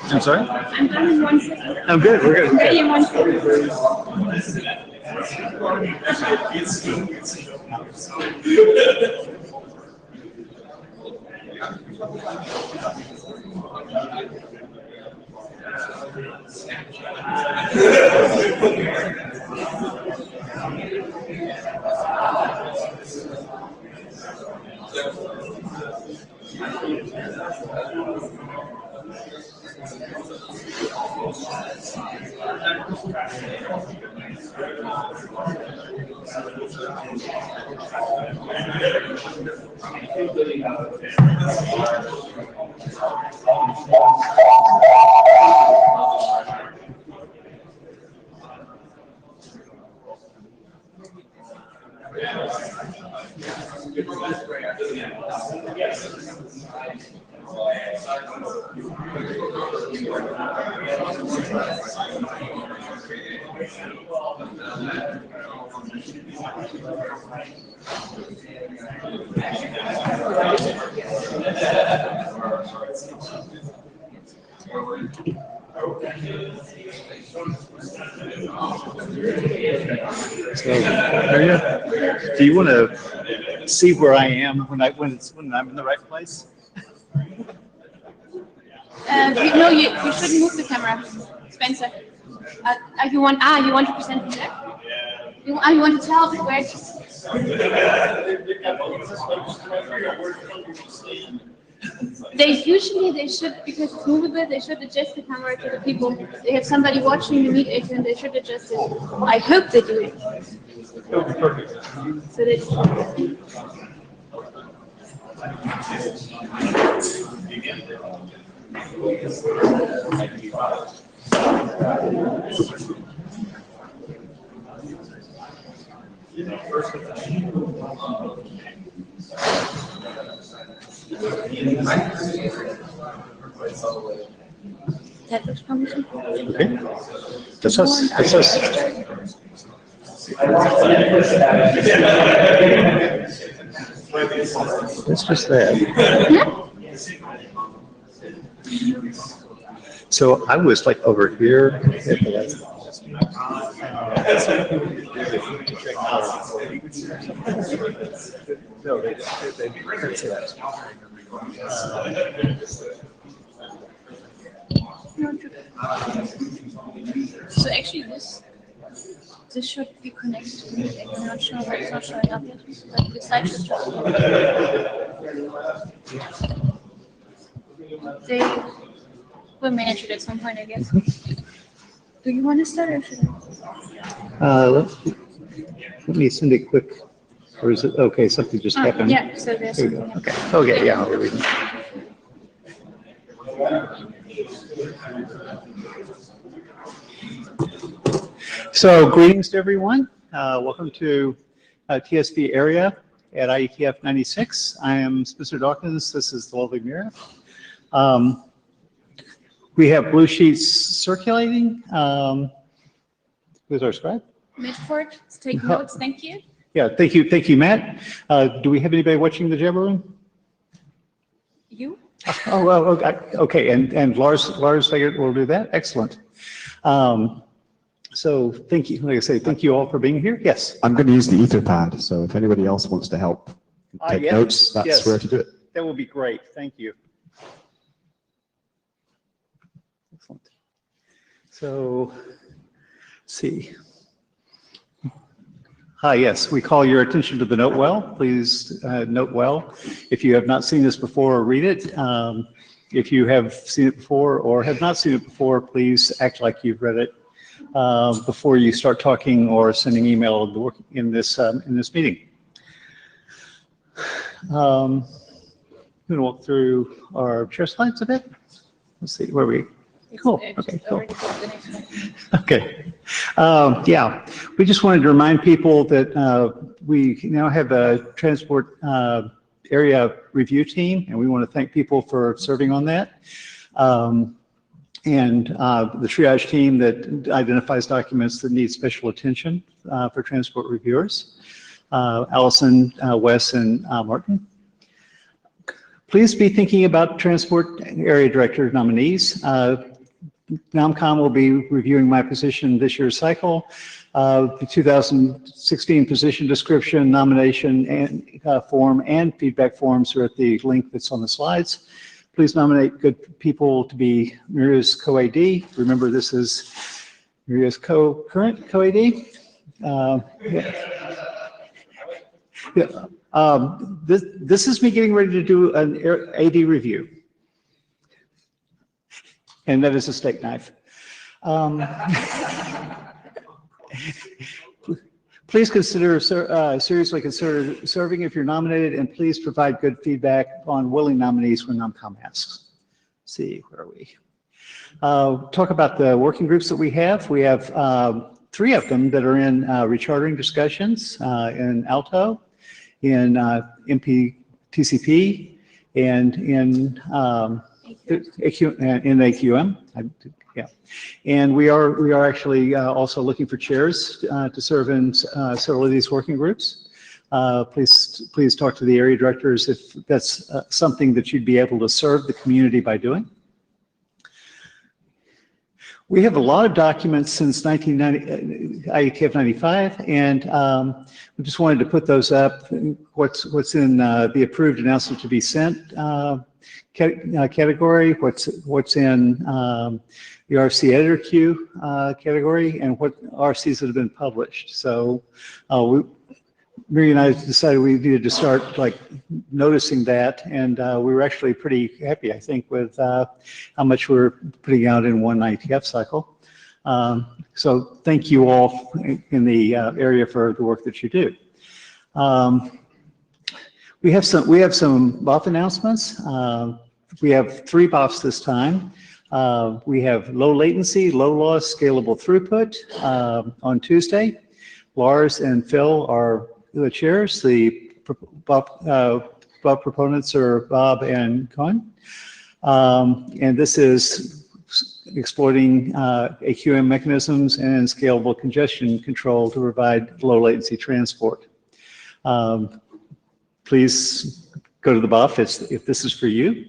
I'm sorry? I'm done in 1 second. I'm good. We're good. Ready in 1 second. So, do you want to see where I am when I'm in the right place? No, you shouldn't move the camera, Spencer. You want to present from there? You want to tell where to... They should, because it's movable, they should adjust the camera to the people. They have somebody watching the meet and they should adjust it. I hope they do it. So that's... That looks promising. Okay. That's us. That's us. It's just that. So I was like over here. No, they So actually this should be connected to me. I'm not sure why it's not showing up yet, but the site should show up. They will manage it at some point, I guess. Do you want to start or should I? Let me send it quick. Or is it okay? Something just happened. Yeah, so there's Here we go. something. Okay. Okay. Yeah. I'll read it. So greetings to everyone. Welcome to TSV area at IETF 96. I am Spencer Dawkins. This is the lovely Mira. We have blue sheets circulating. Who's our scribe? Medford, take notes, thank you. Yeah, thank you, Matt. Do we have anybody watching the Jabber Room? You? Oh, well, okay, and Lars will do that. Excellent. So thank you, like I say, thank you all for being here. Yes. I'm going to use the Etherpad, so if anybody else wants to help take Yes, notes, that's yes. where to do it. That will be great. Thank you. Excellent. So, let's see. Hi, yes, we call your attention to the note well. Please note well. If you have not seen this before, read it. If you have seen it before or have not seen it before, please act like you've read it before you start talking or sending email in this meeting. I'm going to walk through our share slides a bit. Let's see, where are we? Cool. Okay, cool. Okay. Yeah, we just wanted to remind people that we now have a transport area review team, and we want to thank people for serving on that. And the triage team that identifies documents that need special attention for transport reviewers. Allison, Wes, and Martin. Please be thinking about transport area director nominees. NOMCOM will be reviewing my position this year's cycle. The 2016 position description, nomination and form and feedback forms are at the link that's on the slides. Please nominate good people to be Miria's co-AD. Remember, this is Miria's current co-AD. This is me getting ready to do an AD review. And that is a steak knife. Please seriously consider serving if you're nominated, and please provide good feedback on willing nominees when NOMCOM asks. Let's see, where are we? Talk about the working groups that we have. We have 3 of them that are in rechartering discussions in Alto, in MPTCP, and in AQM. Yeah, and we are actually also looking for chairs to serve in several of these working groups. Please talk to the area directors if that's something that you'd be able to serve the community by doing. We have a lot of documents since IETF 95, and we just wanted to put those up. What's in the approved announcement to be sent category, what's in the RC editor queue category, and what RCs that have been published. So Mary and I decided we needed to start noticing that, and we were actually pretty happy, I think, with how much we're putting out in one IETF cycle. So thank you all in the area for the work that you do. We have some BOF announcements. We have 3 BOFs this time. We have low latency, low loss, scalable throughput on Tuesday. Lars and Phil are the chairs. The BOF proponents are Bob and Cohen. And this is exploiting AQM mechanisms and scalable congestion control to provide low latency transport. Please go to the BOF if this is for you.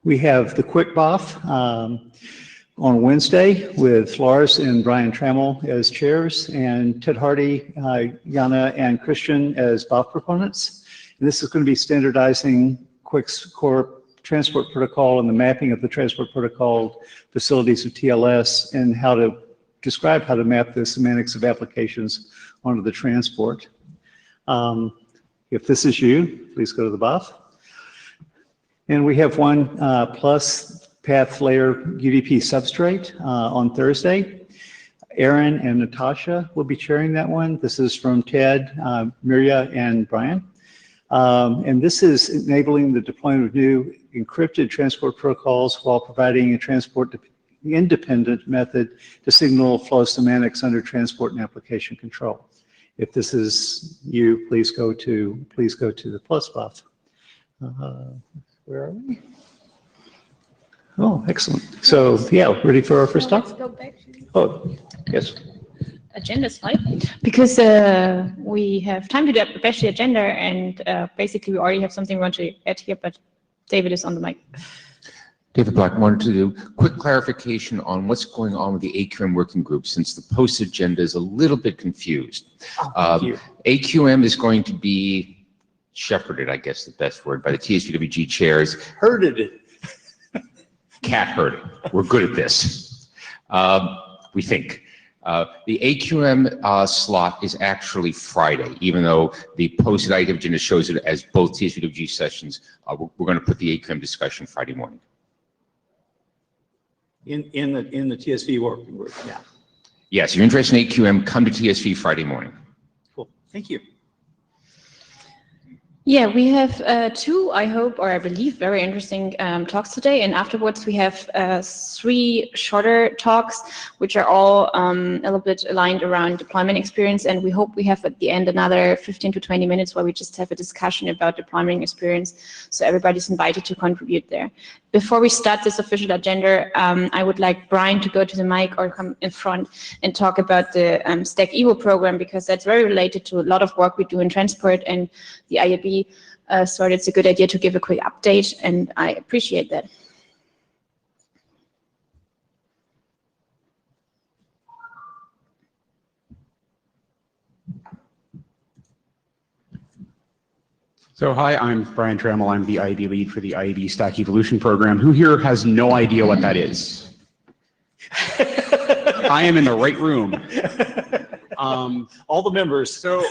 We have the quick BOF on Wednesday with Lars and Brian Trammell as chairs, and Ted Hardy, Jana, and Christian as BOF proponents. And this is going to be standardizing Quick's core transport protocol and the mapping of the transport protocol facilities of TLS, and how to describe how to map the semantics of applications onto the transport. If this is you, please go to the BOF. And we have one plus path layer UDP substrate on Thursday. Aaron and Natasha will be chairing that one. This is from Ted, Miria, and Brian. And this is enabling the deployment of new encrypted transport protocols while providing a transport independent method to signal flow semantics under transport and application control. If this is you, please go to the plus BOF. Where are we? Oh, excellent. So, yeah, ready for our first Let's talk? go back to Oh, yes. Agenda slide because we have time to bash the agenda, and basically we already have something we want to add here, but David is on the mic. David Black wanted to do quick clarification on what's going on with the AQM working group, since the post agenda is a little bit confused. Thank you. AQM is going to be shepherded, I guess the best word, by the TSVWG chairs. Herded it. Cat herding. We're good at this. We think. The AQM slot is actually Friday, even though the posted IETF agenda shows it as both TSVWG sessions. We're going to put the AQM discussion Friday morning. In the TSV working group, yeah. Yes, if you're interested in AQM, come to TSV Friday morning. Cool, thank you. Yeah, we have two, I hope, or I believe, very interesting talks today. And afterwards, we have three shorter talks, which are all a little bit aligned around deployment experience. And we hope we have at the end another 15 to 20 minutes where we just have a discussion about deployment experience. So everybody's invited to contribute there. Before we start this official agenda, I would like Brian to go to the mic or come in front and talk about the Stack Evo program, because that's very related to a lot of work we do in transport and the IAB. So it's a good idea to give a quick update, and I appreciate that. So hi, I'm Brian Trammell. I'm the IEB lead for the IEB Stack Evolution program. Who here has no idea what that is? I am in the right room. All the members. So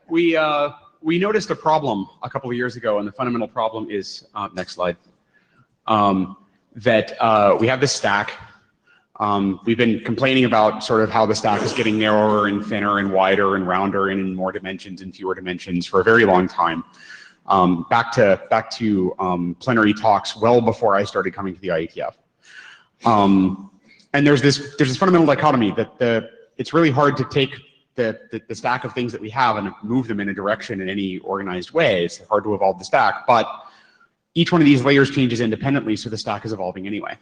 we noticed a problem a couple of years ago, and the fundamental problem is, next slide, that we have this stack. We've been complaining about sort of how the stack is getting narrower and thinner and wider and rounder and in more dimensions and fewer dimensions for a very long time. Back to plenary talks well before I started coming to the IETF. And there's this fundamental dichotomy that it's really hard to take the stack of things that we have and move them in a direction in any organized way. It's hard to evolve the stack, but each one of these layers changes independently, so the stack is evolving anyway.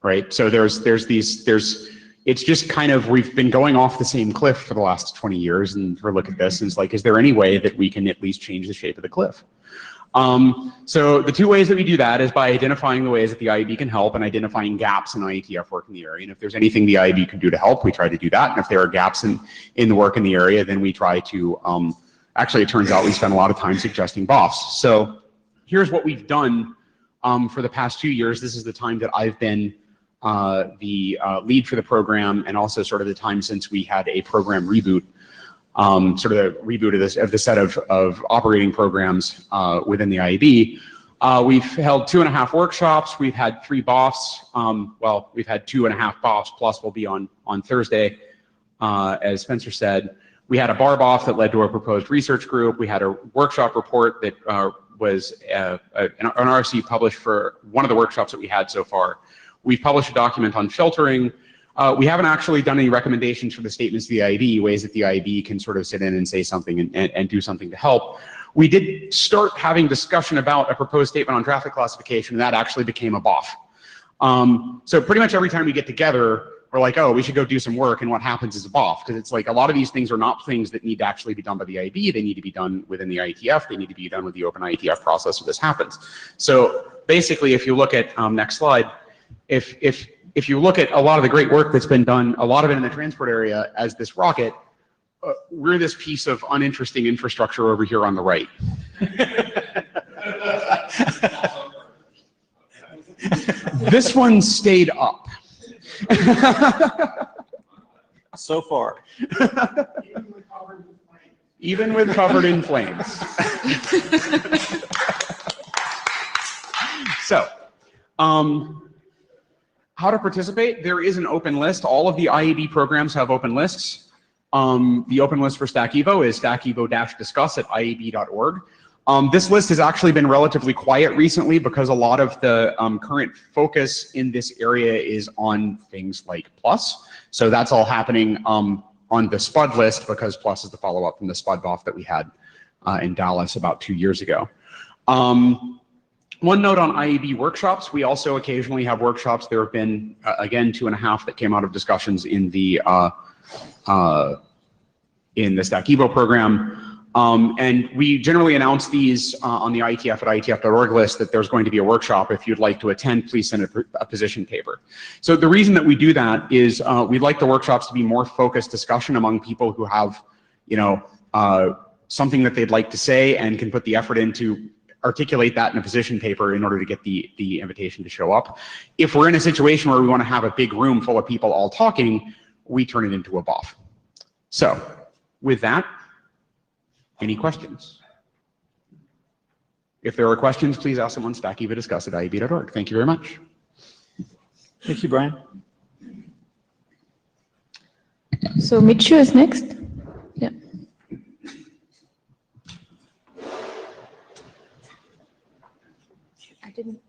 Right, so it's just kind of, we've been going off the same cliff for the last 20 years, and we look at this and it's like, is there any way that we can at least change the shape of the cliff? So the two ways that we do that is by identifying the ways that the IEB can help and identifying gaps in IETF work in the area. And if there's anything the IEB can do to help, we try to do that. And if there are gaps in the work in the area, then we try to, actually it turns out we spend a lot of time suggesting BOFs. So here's what we've done for the past 2 years. This is the time that I've been the lead for the program, and also sort of the time since we had a program reboot, sort of the reboot of the set of operating programs within the IEB. We've held 2.5 workshops. We've had 3 BOFs. Well, we've had 2.5 BOFs plus will be on Thursday, as Spencer said. We had a bar BOF that led to a proposed research group. We had a workshop report that was an RFC published for one of the workshops that we had so far. We've published a document on filtering. We haven't actually done any recommendations for the statements of the IEB, ways that the IEB can sort of sit in and say something and do something to help. We did start having discussion about a proposed statement on traffic classification, and that actually became a BOF. So pretty much every time we get together, we're like, oh, we should go do some work, and what happens is a BOF, because it's like a lot of these things are not things that need to actually be done by the IEB. They need to be done within the IETF. They need to be done with the open IETF process so this happens. So basically, if you look at, next slide, if you look at a lot of the great work that's been done, a lot of it in the transport area as this rocket, we're this piece of uninteresting infrastructure over here on the right. This one stayed up. So far. Even with covered in flames. So, how to participate? There is an open list. All of the IEB programs have open lists. The open list for Stack Evo is stackevo-discuss@ieb.org. This list has actually been relatively quiet recently because a lot of the current focus in this area is on things like Plus. So that's all happening on the SPUD list, because Plus is the follow-up from the SPUD BOF that we had in Dallas about 2 years ago. One note on IAB workshops. We also occasionally have workshops. There have been, again, 2.5 that came out of discussions in the Stack Evo program. And we generally announce these on the IETF at IETF.org list that there's going to be a workshop. If you'd like to attend, please send a position paper. So the reason that we do that is we'd like the workshops to be more focused discussion among people who have, something that they'd like to say and can put the effort into articulate that in a position paper in order to get the invitation to show up. If we're in a situation where we want to have a big room full of people all talking, we turn it into a BOF. So with that, any questions? If there are questions, please ask them on stackevodiscuss@ieb.org. Thank you very much. Thank you, Brian. So Michu is next. Yeah. I didn't.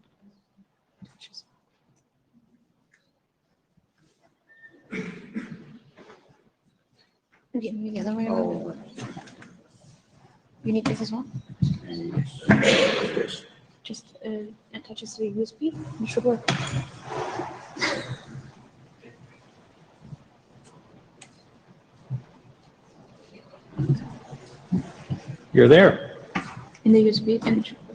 Okay, maybe the other way around. You need this as well? Just attaches to the USB. It should work. You're there. In the USB, and it should work.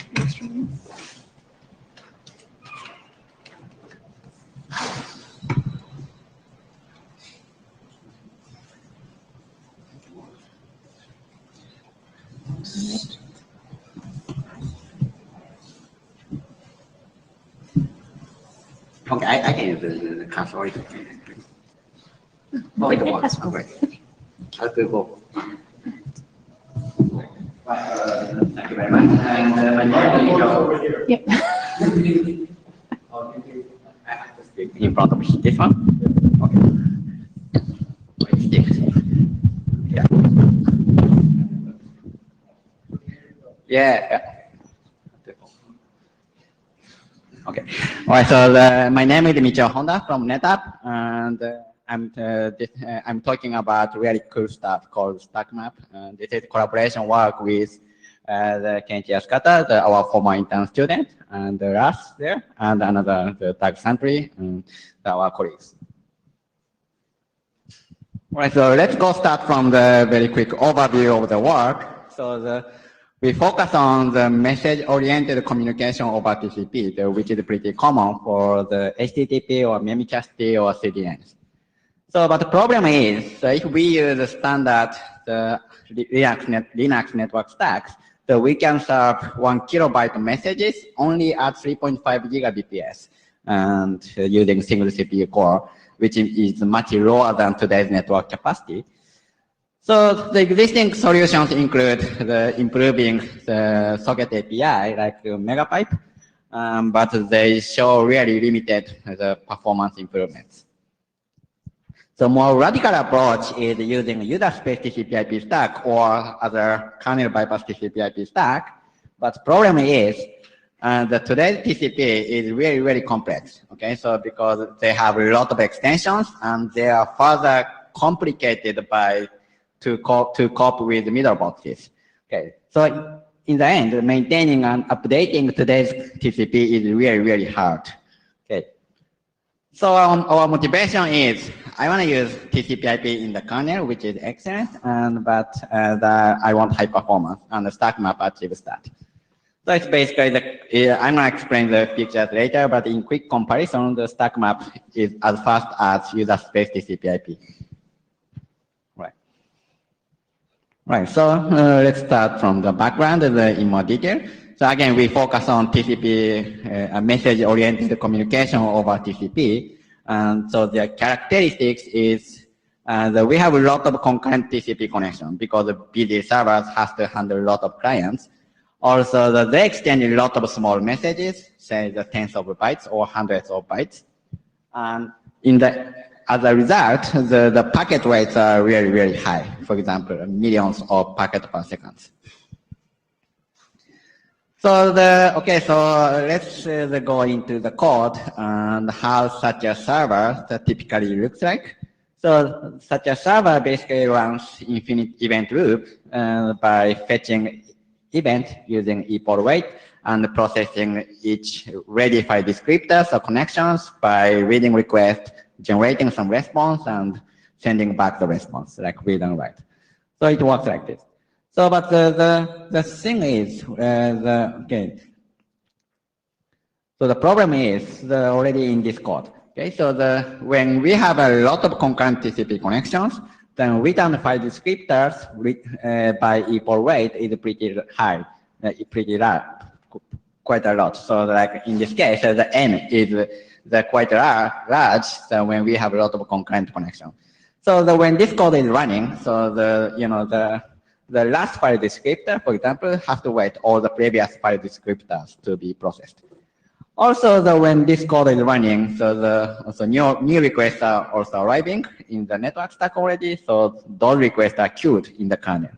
Okay, I can use the console. Oh, it works. Okay. I'll do both. Thank you very much. And my name is Joe. Yep. I have to speak in front of this one. Okay. Wait, sticks. Yeah. Yeah. Okay. All right. So my name is Michio Honda from NetApp, and I'm talking about really cool stuff called StackMap. This is collaboration work with the Kenichi Yasukata, our former intern student, and Russ there, and another Doug Santry, and our colleagues. All right. So let's go start from the very quick overview of the work. So we focus on the message-oriented communication over TCP, which is pretty common for the HTTP or Memcached or CDNs. So, but the problem is, so if we use the standard Linux network stacks, so we can serve 1 kilobyte messages only at 3.5 gigabps, and using single CPU core, which is much lower than today's network capacity. So the existing solutions include improving the socket API like Megapipe, but they show really limited performance improvements. So more radical approach is using user space TCP/IP stack or other kernel bypass TCP/IP stack. But the problem is that today's TCP is really, really complex. Okay, so because they have a lot of extensions and they are further complicated to cope with middle boxes. Okay, so in the end, maintaining and updating today's TCP is really, really hard. Okay, so our motivation is I want to use TCP/IP in the kernel, which is excellent, but I want high performance, and the StackMap achieves that. So it's basically I'm going to explain the pictures later, but in quick comparison, the StackMap is as fast as user space TCP/IP. Right, so let's start from the background in more detail. So again, we focus on TCP, message-oriented communication over TCP. And so the characteristics is that we have a lot of concurrent TCP connection because the busy servers has to handle a lot of clients. Also, they exchange a lot of small messages, say the tens of bytes or hundreds of bytes. And as a result, the packet rates are really, really high. For example, millions of packets per second. So let's go into the code and how such a server typically looks like. So such a server basically runs infinite event loop by fetching event using equal weight and processing each ready file descriptors or connections by reading request, generating some response, and sending back the response, like read and write. So it works like this. So, but the thing is, okay. So the problem is already in this code. Okay, so when we have a lot of concurrent TCP connections, then return file descriptors by equal weight is pretty high, pretty large, quite a lot. So like in this case, the n is quite large. So when we have a lot of concurrent connections, so when this code is running, so the last file descriptor, for example, has to wait all the previous file descriptors to be processed. Also, when this code is running, so new requests are also arriving in the network stack already. So those requests are queued in the kernel.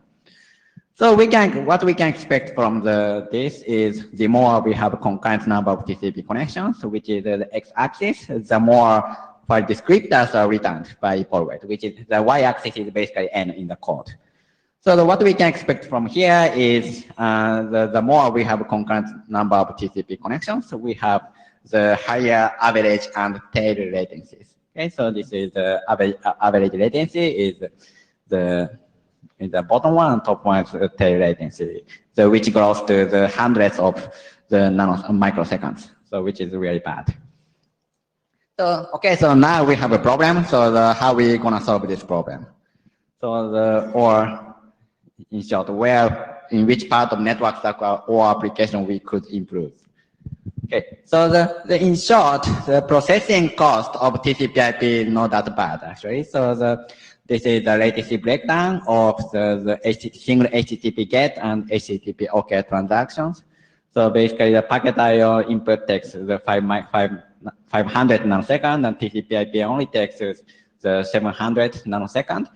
So what we can expect from this is the more we have a concurrent number of TCP connections, which is the x-axis, the more file descriptors are returned by equal weight, which is the y-axis is basically n in the code. So what we can expect from here is the more we have a concurrent number of TCP connections, we have the higher average and tail latencies. Okay, so this is the average latency is the bottom one, and top one is the tail latency, so which grows to the hundreds of the microseconds, so which is really bad. So okay, so now we have a problem. So how we gonna solve this problem? So in short, in which part of network stack or application we could improve. Okay, so in short, the processing cost of TCP/IP is not that bad actually. So this is the latency breakdown of the single HTTP GET and HTTP OK transactions. So basically, the packet IO input takes the 500 nanosecond, and TCP/IP only takes the 700 nanosecond.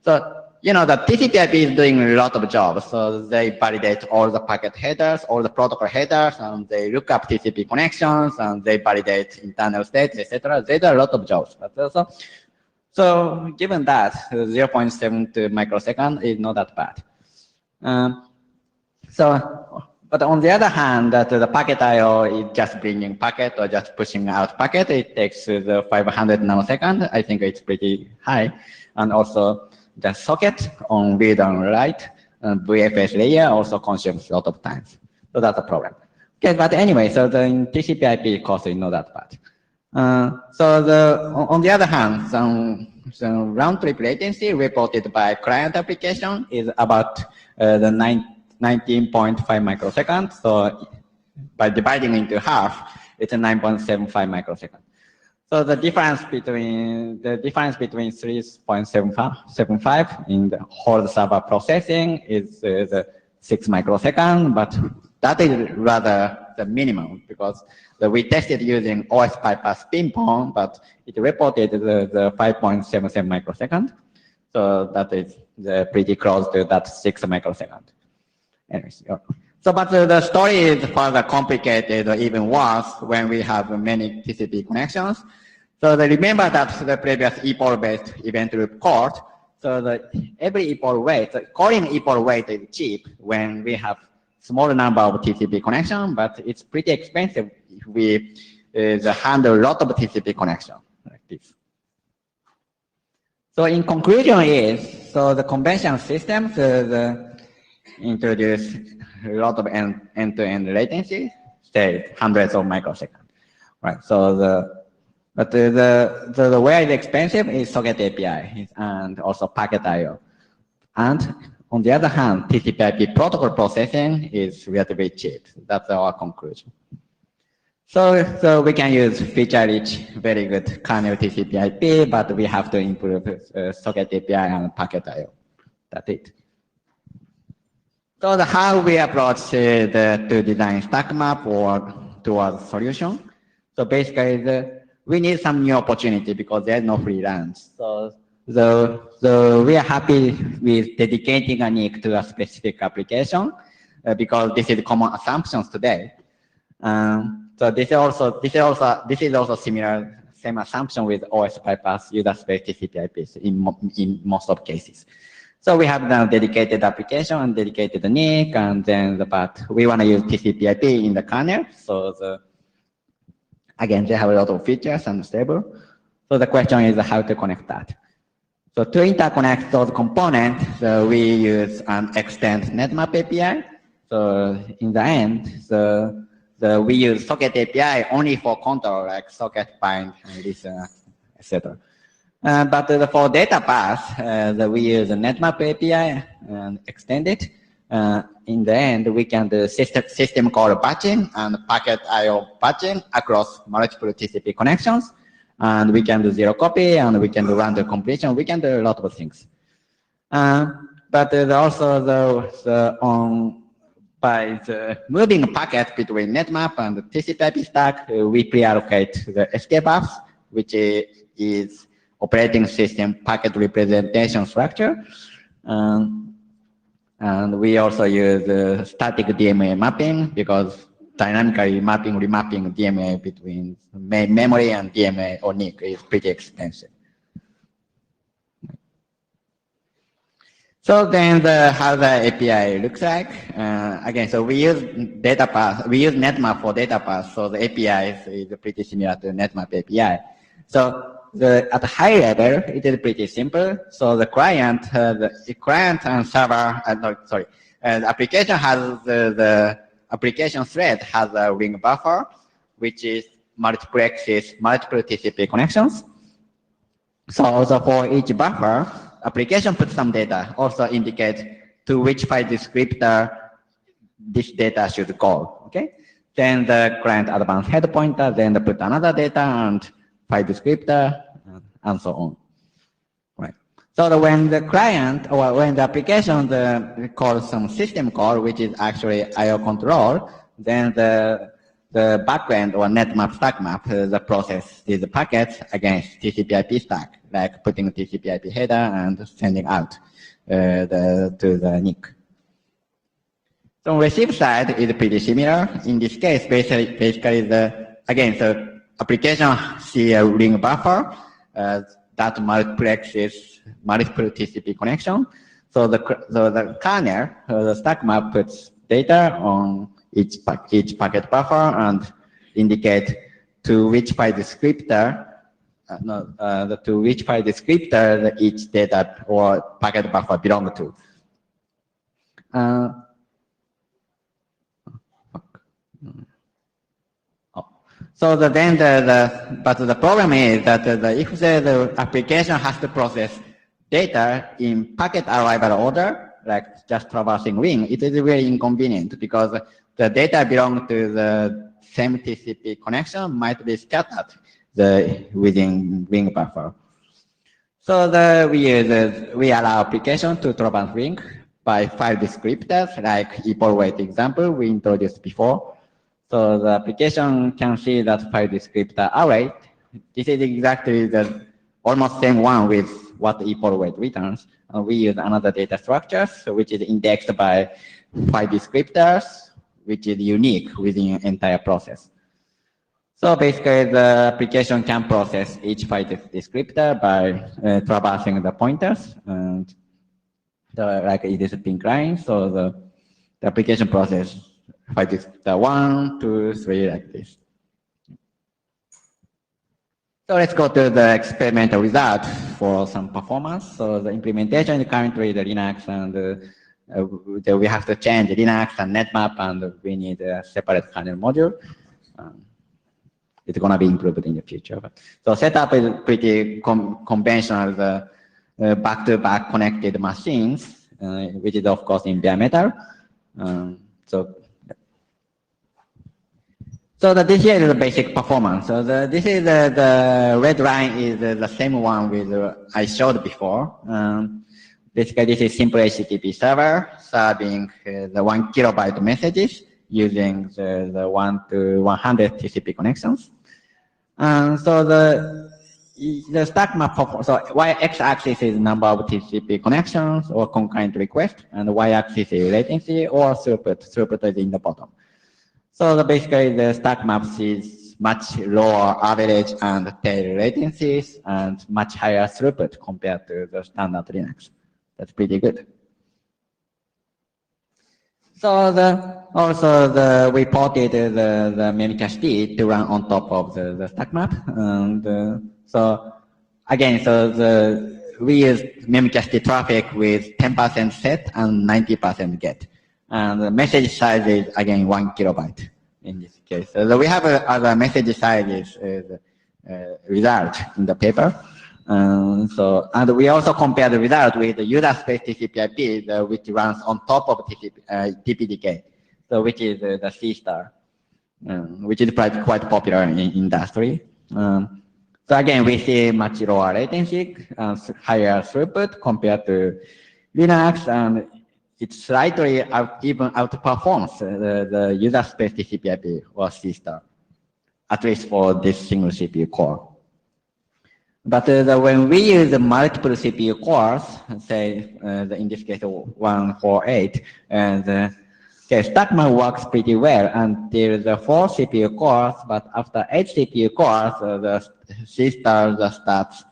So the TCP/IP is doing a lot of jobs. So they validate all the packet headers, all the protocol headers, and they look up TCP connections, and they validate internal states, etc. They do a lot of jobs. But so given that, 0.72 microsecond is not that bad. But on the other hand, the packet IO is just bringing packet or just pushing out packet. It takes the 500 nanosecond. I think it's pretty high, and also the socket on read and write and VFS layer also consumes a lot of time. So that's a problem. Okay, but anyway, so the TCP/IP cost is not that bad. On the other hand, some round trip latency reported by client application is about the 19.5 microseconds. So by dividing into half, it's a 9.75 microseconds. So the difference between 3.75 in the whole server processing is the 6 microseconds, but that is rather the minimum because we tested using OS bypass ping pong, but it reported the 5.77 microseconds. So that is pretty close to that 6 microseconds. Anyways, but the story is further complicated or even worse when we have many TCP connections. So remember that the previous equal-based event loop code. So every equal weight, calling equal weight is cheap when we have small number of TCP connections, but it's pretty expensive if we handle a lot of TCP connections like this. So in conclusion is, so the conventional systems introduce a lot of end-to-end latency, say hundreds of microseconds, right? So the way it's expensive is socket API and also packet IO. And on the other hand, TCP/IP protocol processing is relatively cheap. That's our conclusion. So we can use feature-rich, very good kernel TCP/IP, but we have to improve socket API and packet IO. That's it. So how we approach to design stack map or towards solution. So basically, we need some new opportunity because there's no free lunch. So we are happy with dedicating a NIC to a specific application because this is common assumptions today. So this is also similar, same assumption with OS bypass user space TCP/IPs in most of cases. So we have now dedicated application and dedicated NIC, and then but we want to use TCP/IP in the kernel. So again, they have a lot of features and stable. So the question is how to connect that. So to interconnect those components, we use an extend netmap API. So in the end, we use socket API only for control, like socket bind and listen, etc. But for data path, we use a netmap API and extend it. In the end, we can do system call batching and packet IO batching across multiple TCP connections. And we can do zero copy, and we can do random completion. We can do a lot of things. But also by moving packets between netmap and the TCP/IP stack, we pre-allocate the escape paths, which is operating system packet representation structure. And we also use static DMA mapping because dynamically remapping DMA between memory and DMA or NIC is pretty expensive. So then how the API looks like. Again, so we use data path, we use netmap for data path, so the API is pretty similar to netmap API. So at a high level, it is pretty simple. So the client and server, the application has the application thread has a ring buffer, which is multiplexes multiple TCP connections. So also for each buffer, application puts some data, also indicate to which file descriptor this data should go. Okay. Then the client advanced head pointer, then they put another data and file descriptor, and so on. Right. So when the client or when the application calls some system call, which is actually IO control, then the backend or netmap stack map the process these packets against TCP/IP stack, like putting TCP/IP header and sending out to the NIC. So on receive side is pretty similar. In this case, basically the application see a ring buffer that multiplexes multiple TCP connection. So the kernel, the stack map puts data on each packet buffer and indicate to which file descriptor each data or packet buffer belong to. So but the problem is that if the application has to process data in packet arrival order, like just traversing ring, it is very inconvenient because the data belong to the same TCP connection might be scattered within ring buffer. So we allow application to traverse ring by file descriptors, like equal weight example we introduced before. So the application can see that file descriptor array. This is exactly the almost same one with what equal weight returns. We use another data structure, which is indexed by file descriptors, which is unique within entire process. So basically, the application can process each file descriptor by traversing the pointers, and like it is a pink line. So the application process file descriptor 1, 2, 3, like this. So let's go to the experimental result for some performance. So the implementation is currently the Linux, and we have to change Linux and netmap, and we need a separate kernel module. It's going to be improved in the future. So setup is pretty conventional, the back-to-back connected machines, which is of course in bare metal. So this here is the basic performance. So this is the red line is the same one with I showed before. Basically, this is simple HTTP server serving the 1 kilobyte messages using the 1 to 100 TCP connections. So the stack map, so x-axis is number of TCP connections or concurrent requests, and y-axis is latency or throughput. Throughput is in the bottom. So basically, the stack map sees much lower average and tail latencies and much higher throughput compared to the standard Linux. That's pretty good. So we ported the Memcache D to run on top of the stack map. And so again, we use Memcache D traffic with 10% set and 90% get. And the message size is again 1 kilobyte in this case. So we have other message sizes result in the paper. And we also compare the result with the user space TCP/IP, which runs on top of TPDK, so which is the C star, which is quite popular in industry. So again, we see much lower latency, higher throughput compared to Linux, and it slightly even outperforms the user space TCP/IP or C star, at least for this single CPU core. But when we use the multiple CPU cores, say in this case 148, and stack map works pretty well until the 4 CPU cores, but after 8 CPU cores, the C star starts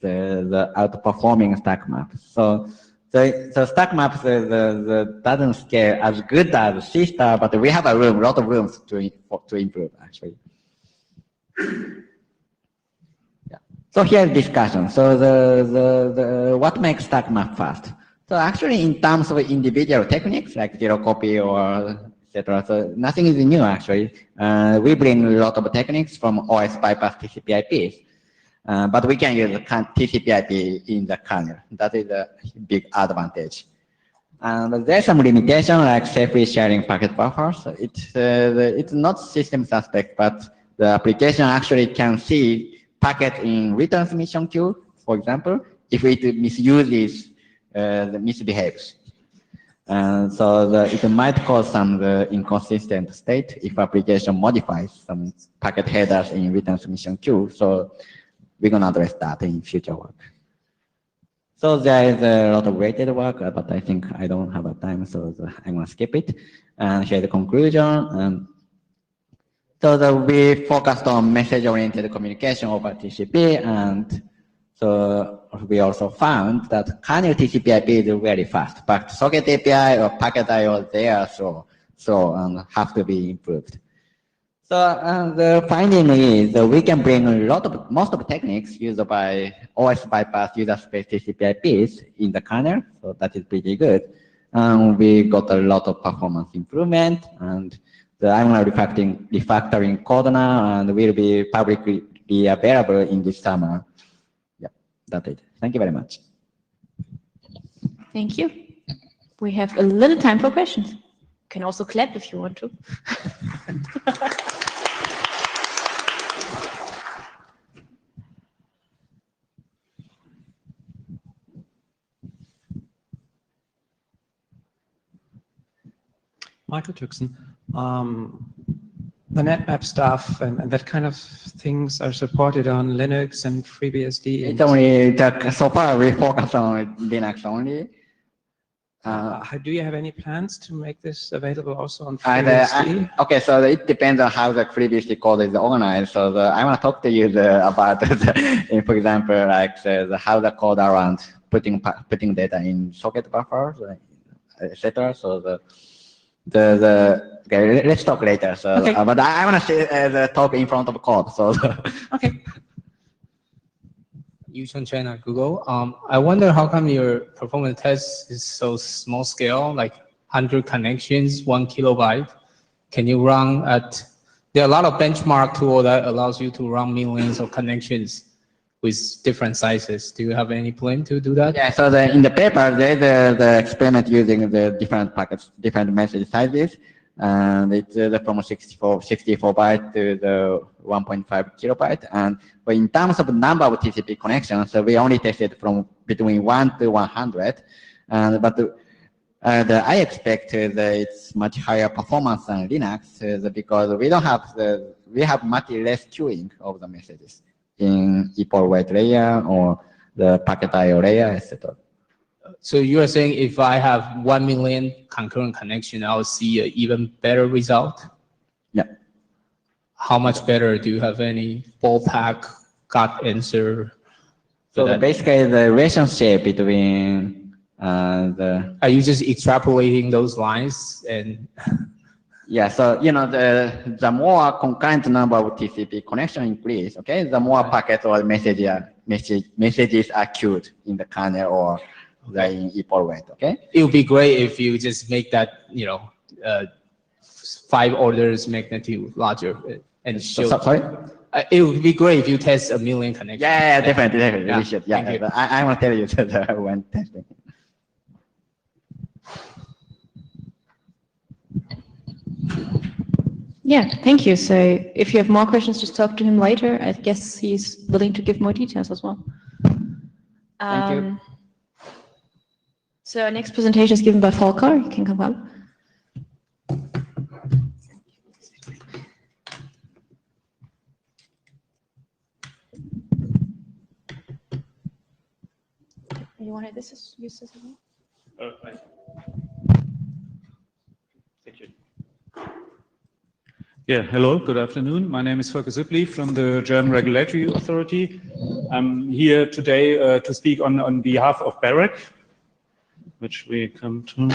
the outperforming stack map. So the stack map doesn't scale as good as C star, but we have a lot of room to improve actually. So here's discussion. So what makes stack map fast? So actually, in terms of individual techniques like zero copy or etc., so nothing is new actually. We bring a lot of techniques from OS bypass TCP/IPs, but we can use TCP/IP in the kernel. That is a big advantage. And there's some limitation like safely sharing packet buffers. It's not system suspect, but the application actually can see packet in retransmission queue, for example, if it misuses, misbehaves. So it might cause some inconsistent state if application modifies some packet headers in retransmission queue. So we're going to address that in future work. So there is a lot of related work, but I think I don't have a time, so I'm going to skip it. And here's the conclusion. So we focused on message-oriented communication over TCP, and so we also found that kernel TCP/IP is very fast, but socket API or packet IO, they are slow and have to be improved. So the finding is that we can bring most of the techniques used by OS bypass user space TCP/IPs in the kernel, so that is pretty good. And we got a lot of performance improvement, and I'm refactoring code now, and will be publicly available in this summer. Yeah, that's it. Thank you very much. Thank you. We have a little time for questions. You can also clap if you want to. Michael Tuxen. The NetMap stuff and that kind of things are supported on Linux and FreeBSD. It's only so far we focus on Linux only. Do you have any plans to make this available also on FreeBSD? Okay, so it depends on how the FreeBSD code is organized. So I want to talk to you about, for example, like how the code around putting data in socket buffers, etc. So okay, let's talk later. So, okay. But I want to talk in front of code. So, okay. Yucheng Chen at Google. I wonder how come your performance test is so small scale, like 100 connections, 1 kilobyte. Can you run at? There are a lot of benchmark tool that allows you to run millions of connections with different sizes. Do you have any plan to do that? Yeah, so in the paper, there's the experiment using the different packets, different message sizes, and it's from 64 byte to the 1.5 kilobyte. But in terms of the number of TCP connections, so we only tested from between 1 to 100. But I expect that it's much higher performance than Linux because we have much less queuing of the messages in equal weight layer or the packet IO layer, etc. So you are saying if I have 1 million concurrent connection, I'll see an even better result? Yeah. How much better? Do you have any ballpark gut answer? So basically the relationship between And Are you just extrapolating those lines and? yeah, so the more concurrent number of TCP connection increase, okay, the more packets or messages are queued in the kernel or in epoch weight, okay? It would be great if you just make that 5 orders magnitude larger and show. Sorry? It would be great if you test 1 million connections. Yeah, definitely. Yeah, We should. thank Yeah, you. I want to tell you that when testing. Yeah, thank you. So if you have more questions, just talk to him later. I guess he's willing to give more details as well. Thank you. So our next presentation is given by Volker. You can come up. You want to use this as well? Thank you. Yeah, hello, good afternoon. My name is Volker Süppli from the German Regulatory Authority. I'm here today to speak on behalf of BEREC, which we come to.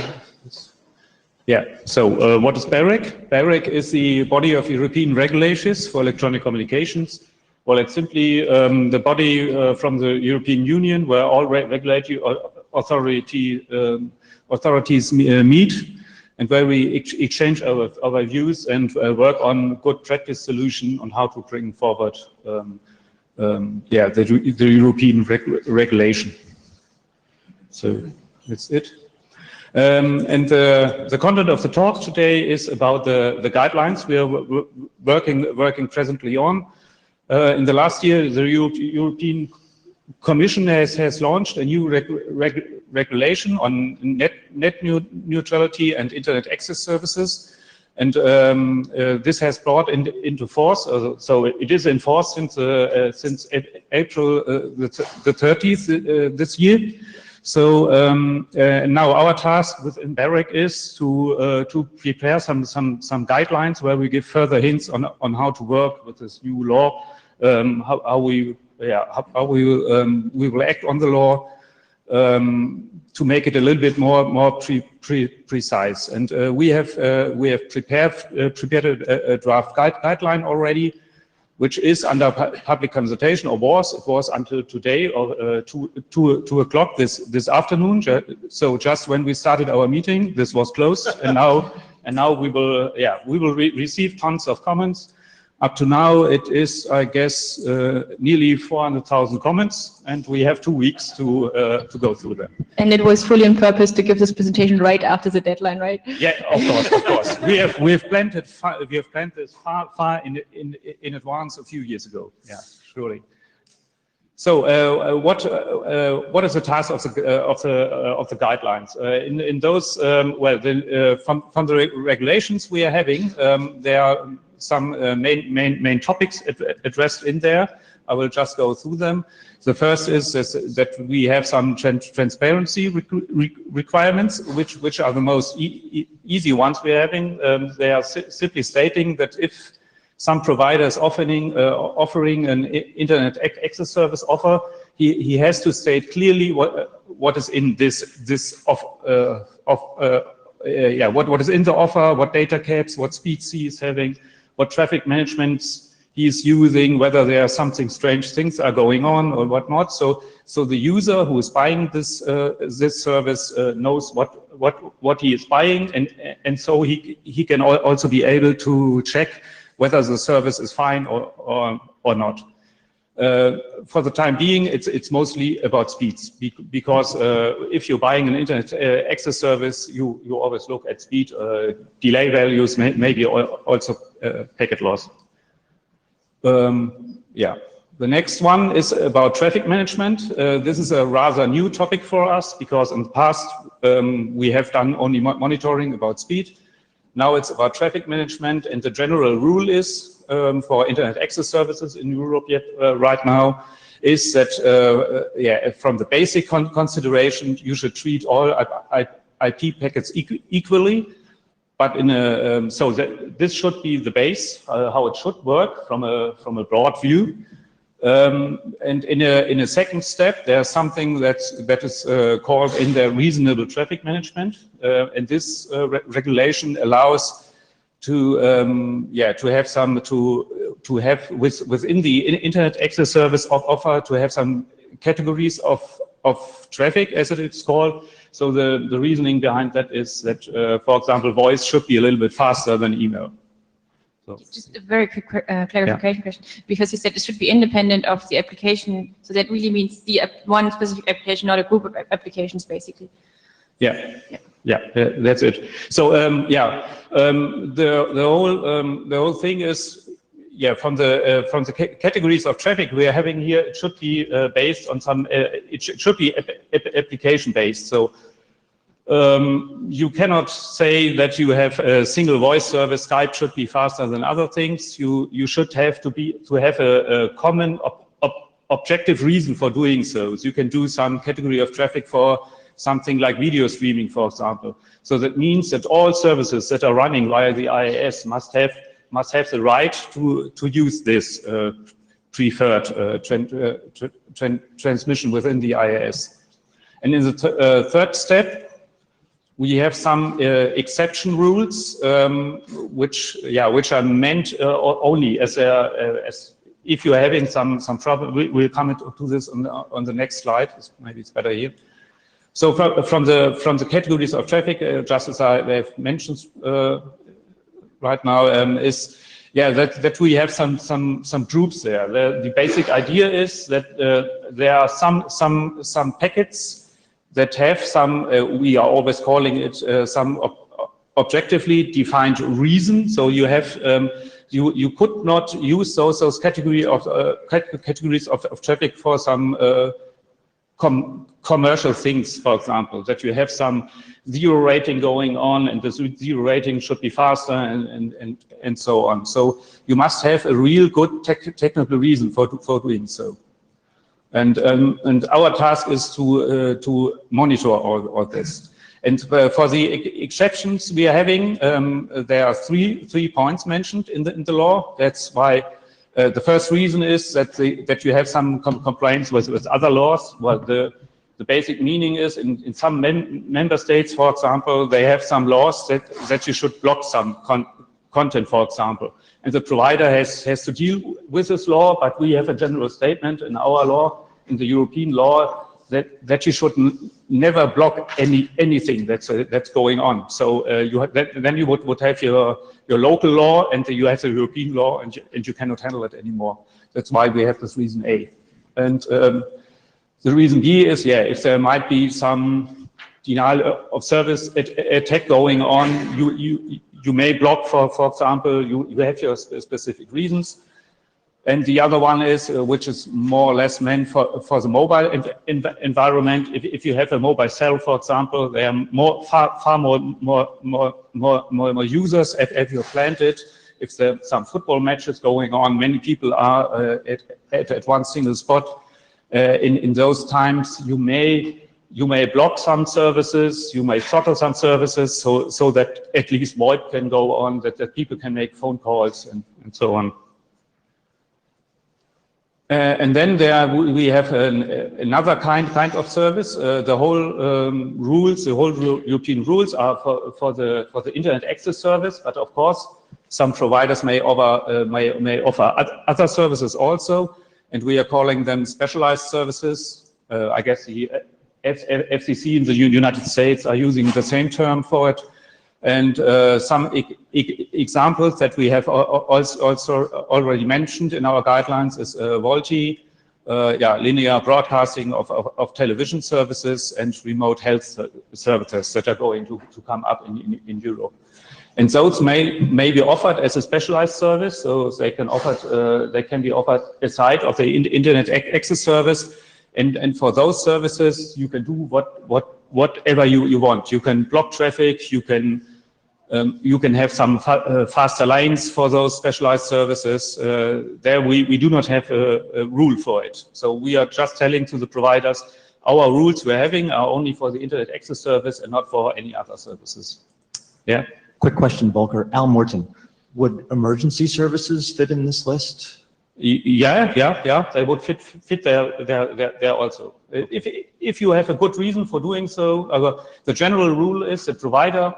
Yeah, so what is BEREC? BEREC is the body of European regulations for electronic communications. Well, it's simply the body from the European Union where all regulatory authorities meet, and where we exchange our views and work on good practice solution on how to bring forward the European regulation. So that's it. And the content of the talk today is about the guidelines we are working presently on. In the last year, the European Commission has launched a new regulation on net neutrality and internet access services, and this has brought into force. So it is in force since April the 30th this year. So now our task within BEREC is to prepare some guidelines where we give further hints on how to work with this new law, how we will act on the law to make it a little bit more precise. And we have prepared a draft guideline already, which is under public consultation, or it was until today, or 2 o'clock this afternoon. So just when we started our meeting, this was closed, and now we will receive tons of comments. Up to now, it is, I guess, nearly 400,000 comments, and we have 2 weeks to go through them. And it was fully on purpose to give this presentation right after the deadline, right? Yeah, of course. We have planned this far in advance a few years ago. Yeah, surely. So, what is the task of the guidelines? In those, from the regulations we are having, there are some main topics addressed in there. I will just go through them. The first is that we have some transparency requirements, which are the most easy ones we are having. They are simply stating that if some provider is offering an internet access service offer, he has to state clearly what is in what is in the offer, what data caps, what speeds he is having, what traffic management he is using, whether there are something strange things are going on or whatnot. So the user who is buying this service knows what he is buying, and so he can also be able to check whether the service is fine or not. For the time being, it's mostly about speeds, because if you're buying an internet access service, you always look at speed, delay values, maybe also packet loss. The next one is about traffic management. This is a rather new topic for us, because in the past we have done only monitoring about speed. Now it's about traffic management, and the general rule is for internet access services in Europe right now is that from the basic consideration, you should treat all IP packets equally. But so that this should be the base how it should work from a broad view. And in a second step, there's something that is called in the reasonable traffic management, and this regulation allows to have some to have within the internet access service offer to have some categories of traffic, as it is called. So the reasoning behind that is that, for example, voice should be a little bit faster than email. So. Just a very quick clarification question, because you said it should be independent of the application. So that really means the one specific application, not a group of applications, basically. Yeah, that's it. So the whole thing is, from the categories of traffic we are having here, it should be based on some. It should be application based. So. You cannot say that you have a single voice service. Skype should be faster than other things. You should have to have a common objective reason for doing so. So you can do some category of traffic for something like video streaming, for example. So that means that all services that are running via the IIS must have the right to use this preferred transmission within the IIS. And in the third step, we have some exception rules, which are meant only as if you are having some trouble. We'll come to this on the next slide. Maybe it's better here. So from the categories of traffic, just as I have mentioned right now, is that we have some groups there. The basic idea is that there are some packets that have some, we are always calling it some objectively defined reason. So you have, you could not use those categories of traffic for some commercial things, for example, that you have some zero rating going on, and the zero rating should be faster, and so on. So you must have a real good technical reason for doing so. And our task is to monitor all this. And for the exceptions we are having, there are three points mentioned in the law. That's why the first reason is that you have some complaints with other laws. Well, the basic meaning is in some member states, for example, they have some laws that you should block some content, for example. And the provider has to deal with this law, but we have a general statement in our law, in the European law, that you should never block anything that's going on. So then you would have your local law, and you have the European law, and you cannot handle it anymore. That's why we have this reason A. And the reason B is, if there might be some denial of service attack going on, you may block, for example, you have your specific reasons. And the other one is, which is more or less meant for the mobile environment. If you have a mobile cell, for example, there are far more users if you planned it. If there are some football matches going on, many people are at one single spot. In those times, you may block some services, you may throttle some services, so that at least VoIP can go on, that people can make phone calls and so on. And then we have another kind of service. The whole rules, the whole European rules are for the internet access service, but of course some providers may offer other services also, and we are calling them specialized services. I guess the FCC in the United States are using the same term for it. And some examples that we have also already mentioned in our guidelines is VoLTE, linear broadcasting of television services, and remote health services that are going to come up in Europe. And those may be offered as a specialized service, so they can be offered aside of the internet access service. And for those services, you can do whatever you want. You can block traffic. You can have some faster lines for those specialized services. There we do not have a rule for it. So we are just telling to the providers, our rules we're having are only for the internet access service and not for any other services. Yeah. Quick question, Volker. Al Morton, would emergency services fit in this list? Yeah, they would fit there also. If you have a good reason for doing so, the general rule is the provider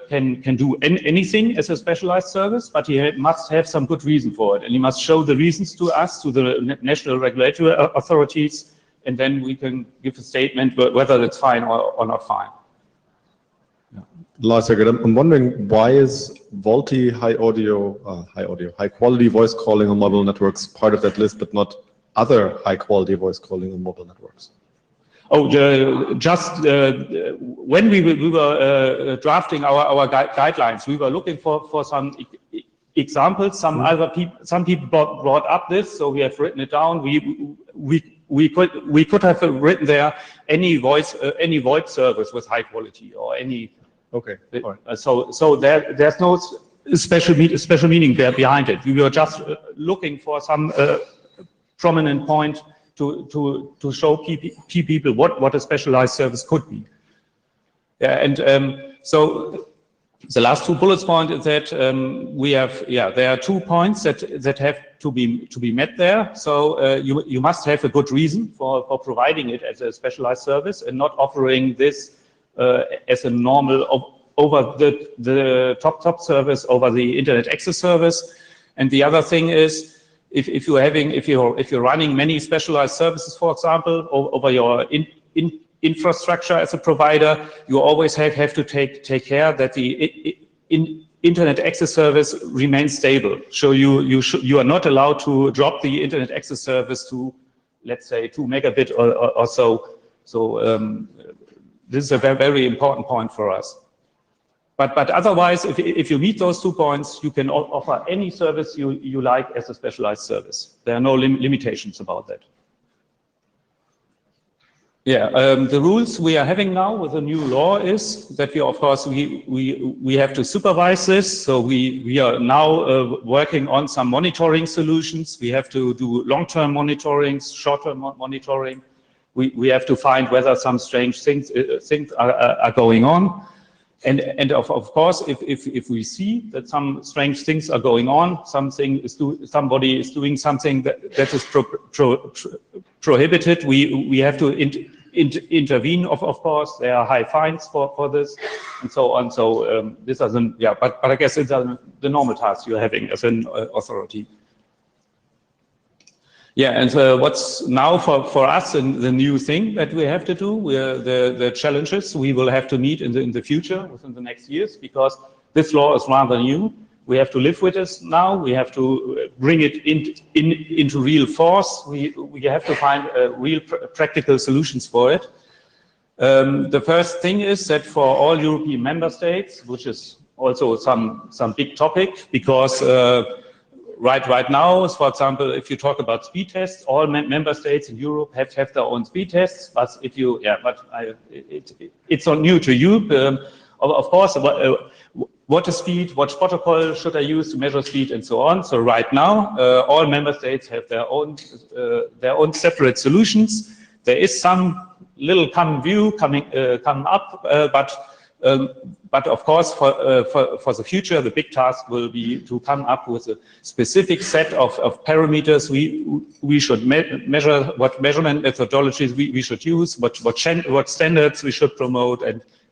can do anything as a specialized service, but he must have some good reason for it, and he must show the reasons to us, to the national regulatory authorities, and then we can give a statement whether it's fine or not fine. Last second, I'm wondering, why is VoLTE high quality voice calling on mobile networks part of that list, but not other high quality voice calling on mobile networks? Oh, when we were drafting our guidelines, we were looking for some examples. Some people brought up this, so we have written it down. We could have written there any VoIP service with high quality or any. Okay. All right. So there's no special meaning there behind it. We were just looking for some prominent point to show people what a specialized service could be. Yeah, and so the last two bullet points is that we have, there are 2 points that have to be met there. So you must have a good reason for providing it as a specialized service and not offering this as a normal over the top service over the internet access service. And the other thing is, if you're running many specialized services, for example, over your infrastructure as a provider, you always have to take care that the internet access service remains stable. So you are not allowed to drop the internet access service to, let's say, 2 megabit or so. So this is a very important point for us. But otherwise, if you meet those 2 points, you can offer any service you like as a specialized service. There are no limitations about that. Yeah, the rules we are having now with the new law is that we, of course, we have to supervise this. So we are now working on some monitoring solutions. We have to do long-term monitoring, short-term monitoring. We have to find whether some strange things are going on. And of course, if we see that some strange things are going on, somebody is doing something that is prohibited, we have to intervene. Of course, there are high fines for this, and so on. So this doesn't, but I guess it's the normal task you're having as an authority. Yeah, and what's now for us and the new thing that we have to do, the challenges we will have to meet in the future, within the next years, because this law is rather new. We have to live with this now. We have to bring it into real force. We have to find real practical solutions for it. The first thing is that for all European member states, which is also some big topic, because right now, for example, if you talk about speed tests, all member states in Europe have their own speed tests. But if you, it's not new to you. Of course, what is speed? What protocol should I use to measure speed, and so on. So right now, all member states have their own separate solutions. There is some little common view coming up, but of course, for the future, the big task will be to come up with a specific set of parameters we should measure, what measurement methodologies we should use, what standards we should promote,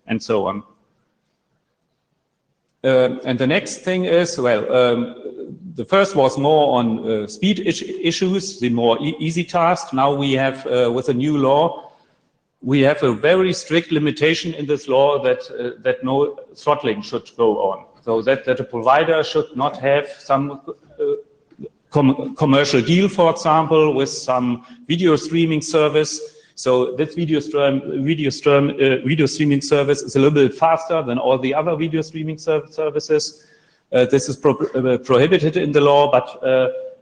and so on. And the next thing is, the first was more on speed issues, the more easy task. Now we have, with a new law, we have a very strict limitation in this law that no throttling should go on. So that a provider should not have some commercial deal, for example, with some video streaming service. So this video streaming service is a little bit faster than all the other video streaming services. This is prohibited in the law,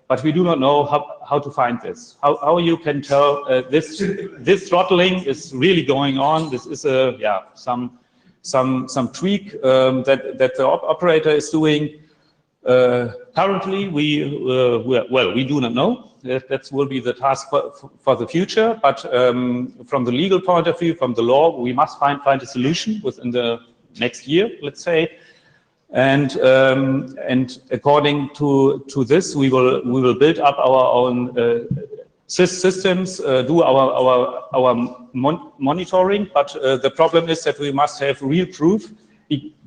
but we do not know how to find this. How you can tell this throttling is really going on. This is some tweak that the operator is doing. Currently, we do not know. That will be the task for the future. But from the legal point of view, from the law, we must find a solution within the next year, let's say. And according to this, we will build up our own systems, do our monitoring. But the problem is that we must have real proof,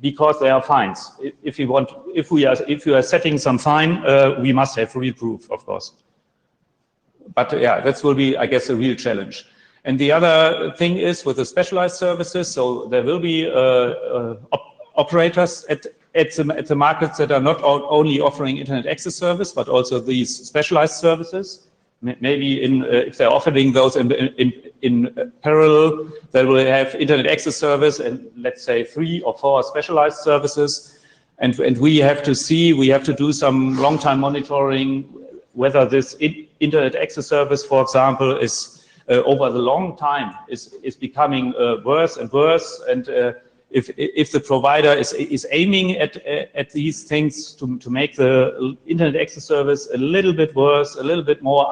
because there are fines. If we are setting some fine, we must have real proof, of course. But yeah, that will be, I guess, a real challenge. And the other thing is with the specialized services, so there will be operators at the markets that are not only offering internet access service, but also these specialized services. Maybe if they're offering those in parallel, they will have internet access service and let's say 3 or 4 specialized services. And we have to do some long-time monitoring whether this internet access service, for example, is over the long time is becoming worse and worse. And if the provider is aiming at these things to make the internet access service a little bit worse, a little bit more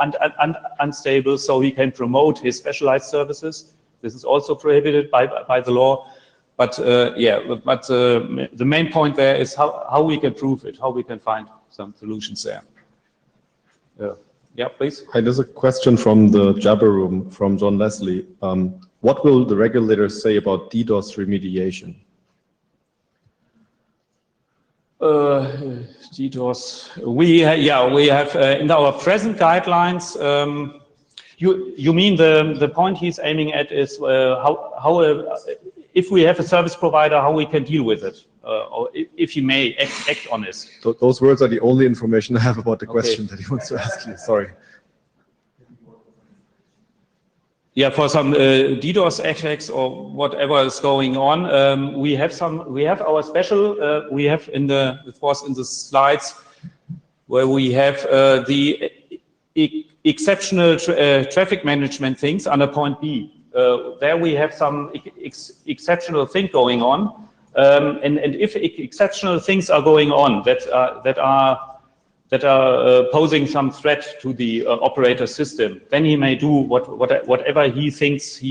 unstable, so he can promote his specialized services. This is also prohibited by the law. But the main point there is how we can prove it, how we can find some solutions there. Yeah, please. Hi, there's a question from the Jabber room from John Leslie. What will the regulators say about DDoS remediation? DDoS. We have in our present guidelines. You mean the point he's aiming at is how if we have a service provider, how we can deal with it, or if he may act on it. Those words are the only information I have about the question that he wants to ask you. Sorry. Yeah, for some DDoS attacks or whatever is going on, we have our special. We have it was in the slides where we have the exceptional traffic management things under point B. There we have some exceptional thing going on, and if exceptional things are going on that are posing some threat to the operator system, then he may do whatever he thinks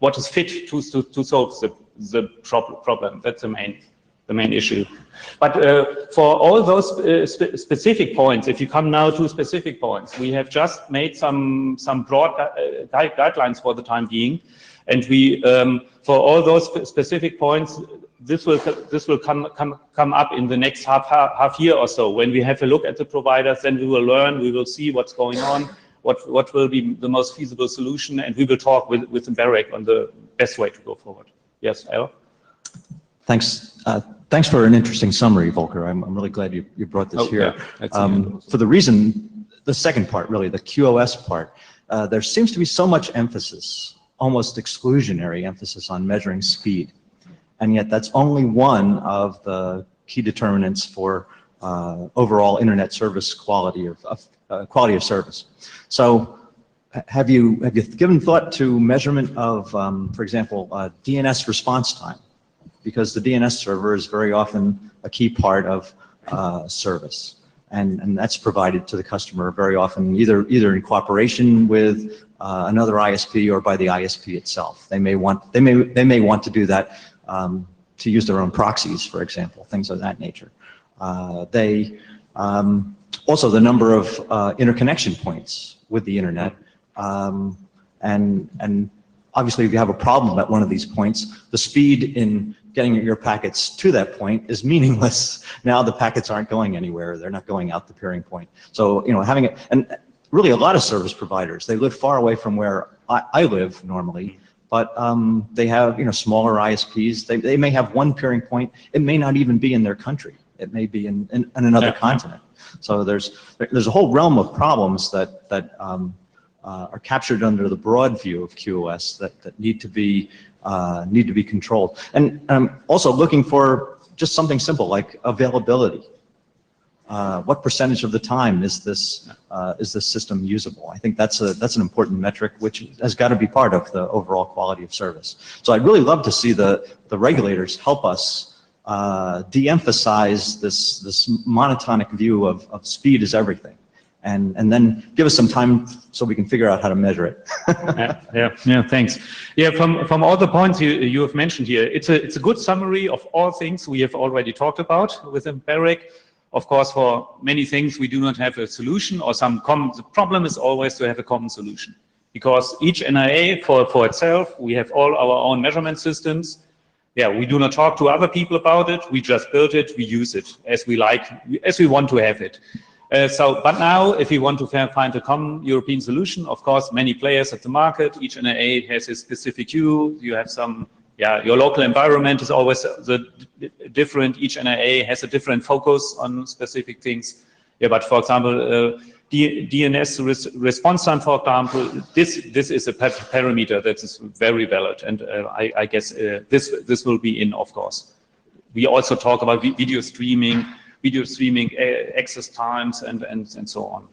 what is fit to solve the problem. That's the main issue. But for all those specific points, if you come now to specific points, we have just made some broad guidelines for the time being, and we for all those specific points, this will come up in the next half year or so. When we have a look at the providers, then we will learn, we will see what's going on, what will be the most feasible solution, and we will talk with Barrick on the best way to go forward. Yes, Al? Thanks. Thanks for an interesting summary, Volker. I'm really glad you brought this here. Yeah, for the reason, the second part, really, the QoS part, there seems to be so much emphasis, almost exclusionary emphasis on measuring speed. And yet that's only one of the key determinants for overall internet service quality of service. So have you given thought to measurement of, for example, DNS response time? Because the DNS server is very often a key part of service, and that's provided to the customer very often either in cooperation with another ISP or by the ISP itself. They may want to do that to use their own proxies, for example, things of that nature. Also the number of interconnection points with the internet, and obviously if you have a problem at one of these points, the speed in getting your packets to that point is meaningless. Now the packets aren't going anywhere. They're not going out the peering point. So, having it, and really a lot of service providers, they live far away from where I live normally, but they have, smaller ISPs. They may have one peering point. It may not even be in their country. It may be in another continent. So there's a whole realm of problems that are captured under the broad view of QoS that need to be controlled. And also looking for just something simple like availability. What percentage of the time is this system usable? I think that's an important metric which has got to be part of the overall quality of service. So I'd really love to see the regulators help us de-emphasize this monotonic view of speed is everything, and then give us some time so we can figure out how to measure it. Yeah, thanks. Yeah, from all the points you have mentioned here, it's a good summary of all things we have already talked about within BEREC. Of course, for many things we do not have a solution or some common. The problem is always to have a common solution, because each NIA for itself, we have all our own measurement systems. Yeah, we do not talk to other people about it. We just build it, we use it as we like, as we want to have it. But now, if we want to find a common European solution, of course, many players at the market, each NIA has a specific view. You have some, your local environment is always different. Each NIA has a different focus on specific things. Yeah, but for example, DNS response time, for example, this is a parameter that is very valid, and I guess this will be in, of course. We also talk about video streaming access times, and so on.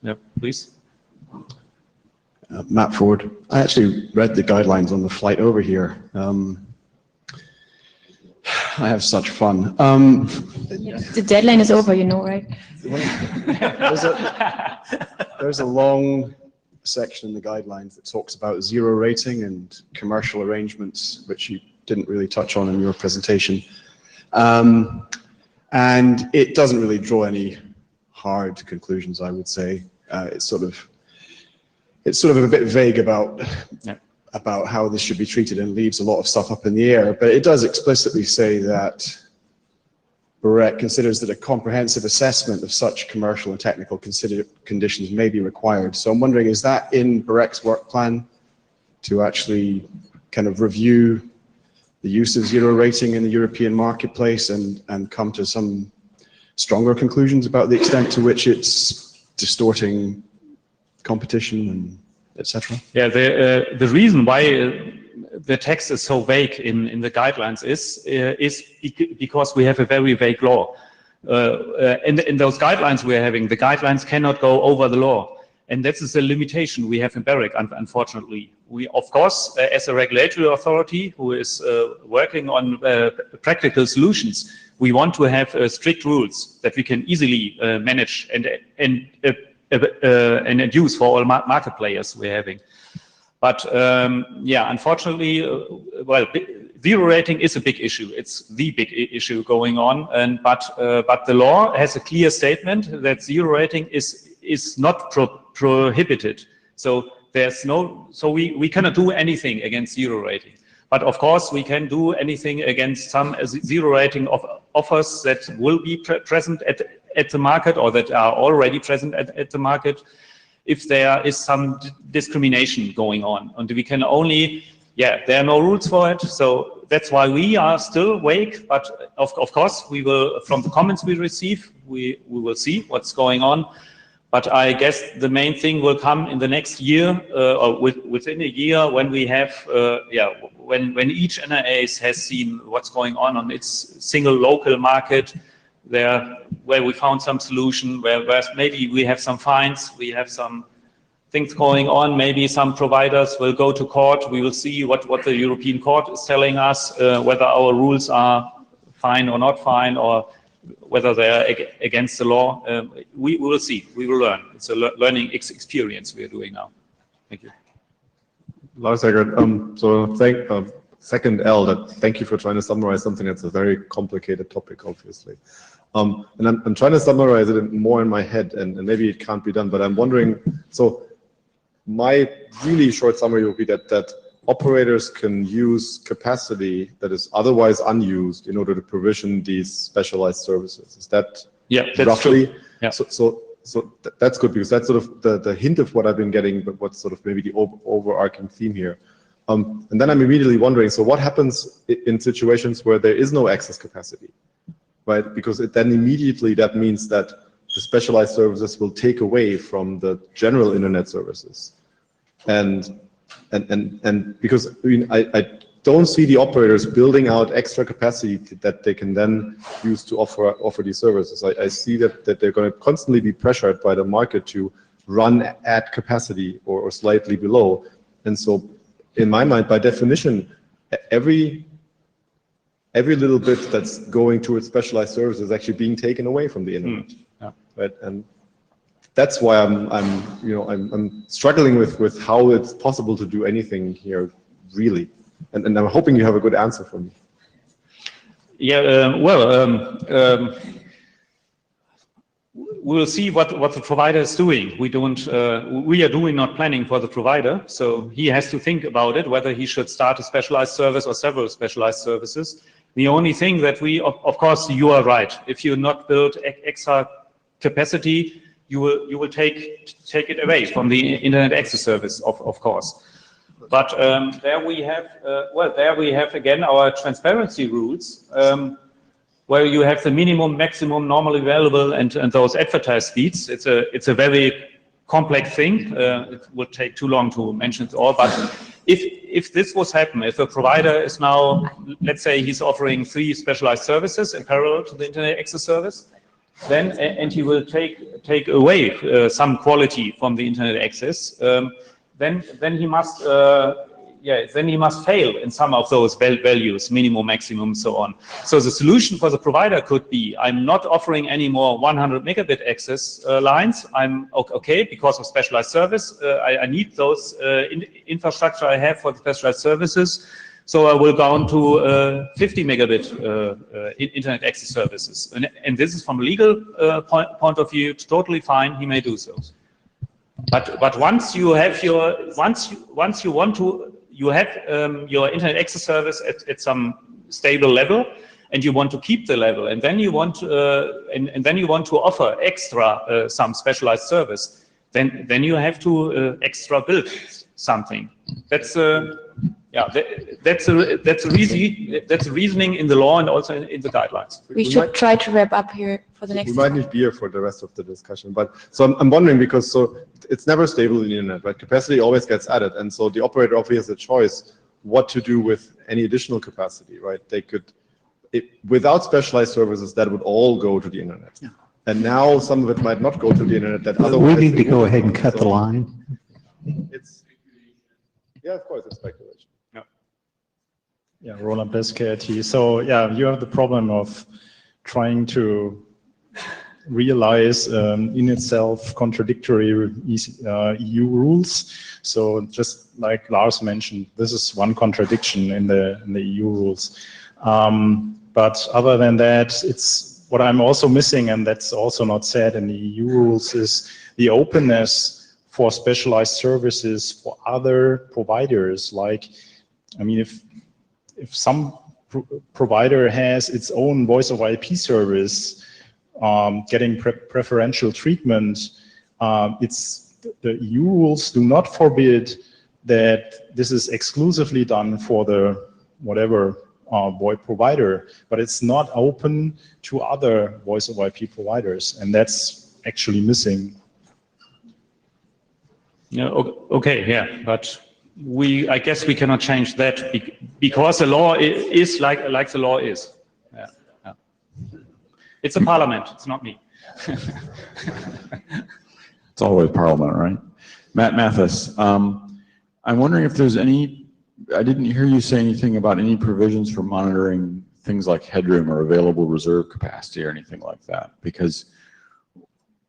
Yeah, please. Matt Ford. I actually read the guidelines on the flight over here. I have such fun. The deadline is over, you know, right? There's a long section in the guidelines that talks about zero rating and commercial arrangements, which you didn't really touch on in your presentation. And it doesn't really draw any hard conclusions, I would say. It's sort of a bit vague about how this should be treated, and leaves a lot of stuff up in the air. But it does explicitly say that BEREC considers that a comprehensive assessment of such commercial and technical conditions may be required. So I'm wondering, is that in BEREC's work plan to actually kind of review the use of zero rating in the European marketplace and come to some stronger conclusions about the extent to which it's distorting competition and etc.? Yeah, the reason why the text is so vague in the guidelines is because we have a very vague law. In those guidelines we're having, the guidelines cannot go over the law. And that is a limitation we have in BEREC, unfortunately. We, of course, as a regulatory authority who is working on practical solutions, we want to have strict rules that we can easily manage and use for all market players we're having. But yeah, unfortunately, well, zero rating is a big issue. It's the big issue going on, but the law has a clear statement that zero rating is not prohibited. So we cannot do anything against zero rating. But of course, we can do anything against some zero rating of offers that will be present at the market, or that are already present at the market, if there is some discrimination going on. And we can only, there are no rules for it. So that's why we are still vague. But of course, we will, from the comments we receive, we will see what's going on. But I guess the main thing will come in the next year, or within a year, when we have, when each NIA has seen what's going on its single local market, where we found some solution, where maybe we have some fines, we have some things going on, maybe some providers will go to court. We will see what the European Court is telling us, whether our rules are fine or not fine, or whether they're against the law. We will see, we will learn. It's a learning experience we are doing now. Thank you. Lars Eggert, so second L, thank you for trying to summarize something that's a very complicated topic, obviously. And I'm trying to summarize it more in my head, and maybe it can't be done, but I'm wondering, so my really short summary would be that operators can use capacity that is otherwise unused in order to provision these specialized services. Is that that's roughly? true. Yeah. So that's good, because that's sort of the hint of what I've been getting, but what's sort of maybe the overarching theme here. And then I'm immediately wondering, so what happens in situations where there is no excess capacity, right? Because then immediately that means that the specialized services will take away from the general internet services. And because I mean, I don't see the operators building out extra capacity that they can then use to offer these services. I see that they're going to constantly be pressured by the market to run at capacity or slightly below. And so in my mind, by definition, every little bit that's going towards specialized services is actually being taken away from the internet. Yeah. Right? And that's why I'm struggling with how it's possible to do anything here, really. And I'm hoping you have a good answer for me. Yeah, we'll see what the provider is doing. We are doing not planning for the provider, so he has to think about it, whether he should start a specialized service or several specialized services. The only thing that of course, you are right. If you not build extra capacity, you will take it away from the internet access service, of course. But there we have again our transparency rules, where you have the minimum, maximum, normally available, and those advertised speeds. It's a very complex thing. It would take too long to mention it all. But if this was happen, if a provider is now, let's say he's offering 3 specialized services in parallel to the internet access service, then and he will take away some quality from the internet access. Then he must fail in some of those values, minimum, maximum, so on. So the solution for the provider could be, I'm not offering any more 100 megabit access lines. I'm okay because of specialized service. I need those infrastructure I have for the specialized services. So I will go on to 50 megabit internet access services. And this is from a legal point of view, it's totally fine. He may do so. But once you have your your internet access service at some stable level, and you want to keep the level, and then you want to offer extra some specialized service, then you have to extra build something. That's that's a reasoning in the law and also in the guidelines. We should try to wrap up here for the next. We might need beer for the rest of the discussion, but so I'm wondering, because so it's never stable in the internet, right? Capacity always gets added, and so the operator obviously has a choice what to do with any additional capacity, right? They could, without specialized services, that would all go to the internet. Yeah. And now some of it might not go to the internet. That otherwise we need to go ahead and cut the line. Yeah, of course, it's speculation. Yeah, Roland Beske, IT. So yeah, you have the problem of trying to realize in itself contradictory EU rules. So just like Lars mentioned, this is one contradiction in the EU rules. But other than that, it's what I'm also missing, and that's also not said in the EU rules, is the openness for specialized services for other providers. Like, I mean, if some provider has its own voice over IP service, getting preferential treatment, the EU rules do not forbid that this is exclusively done for the whatever VoIP provider, but it's not open to other voice over IP providers, and that's actually missing. Yeah, okay, yeah, but I guess we cannot change that because the law is like the law is. Yeah, yeah. It's a parliament, it's not me. It's always parliament, right? Matt Mathis, I'm wondering if there's any, I didn't hear you say anything about any provisions for monitoring things like headroom or available reserve capacity or anything like that, because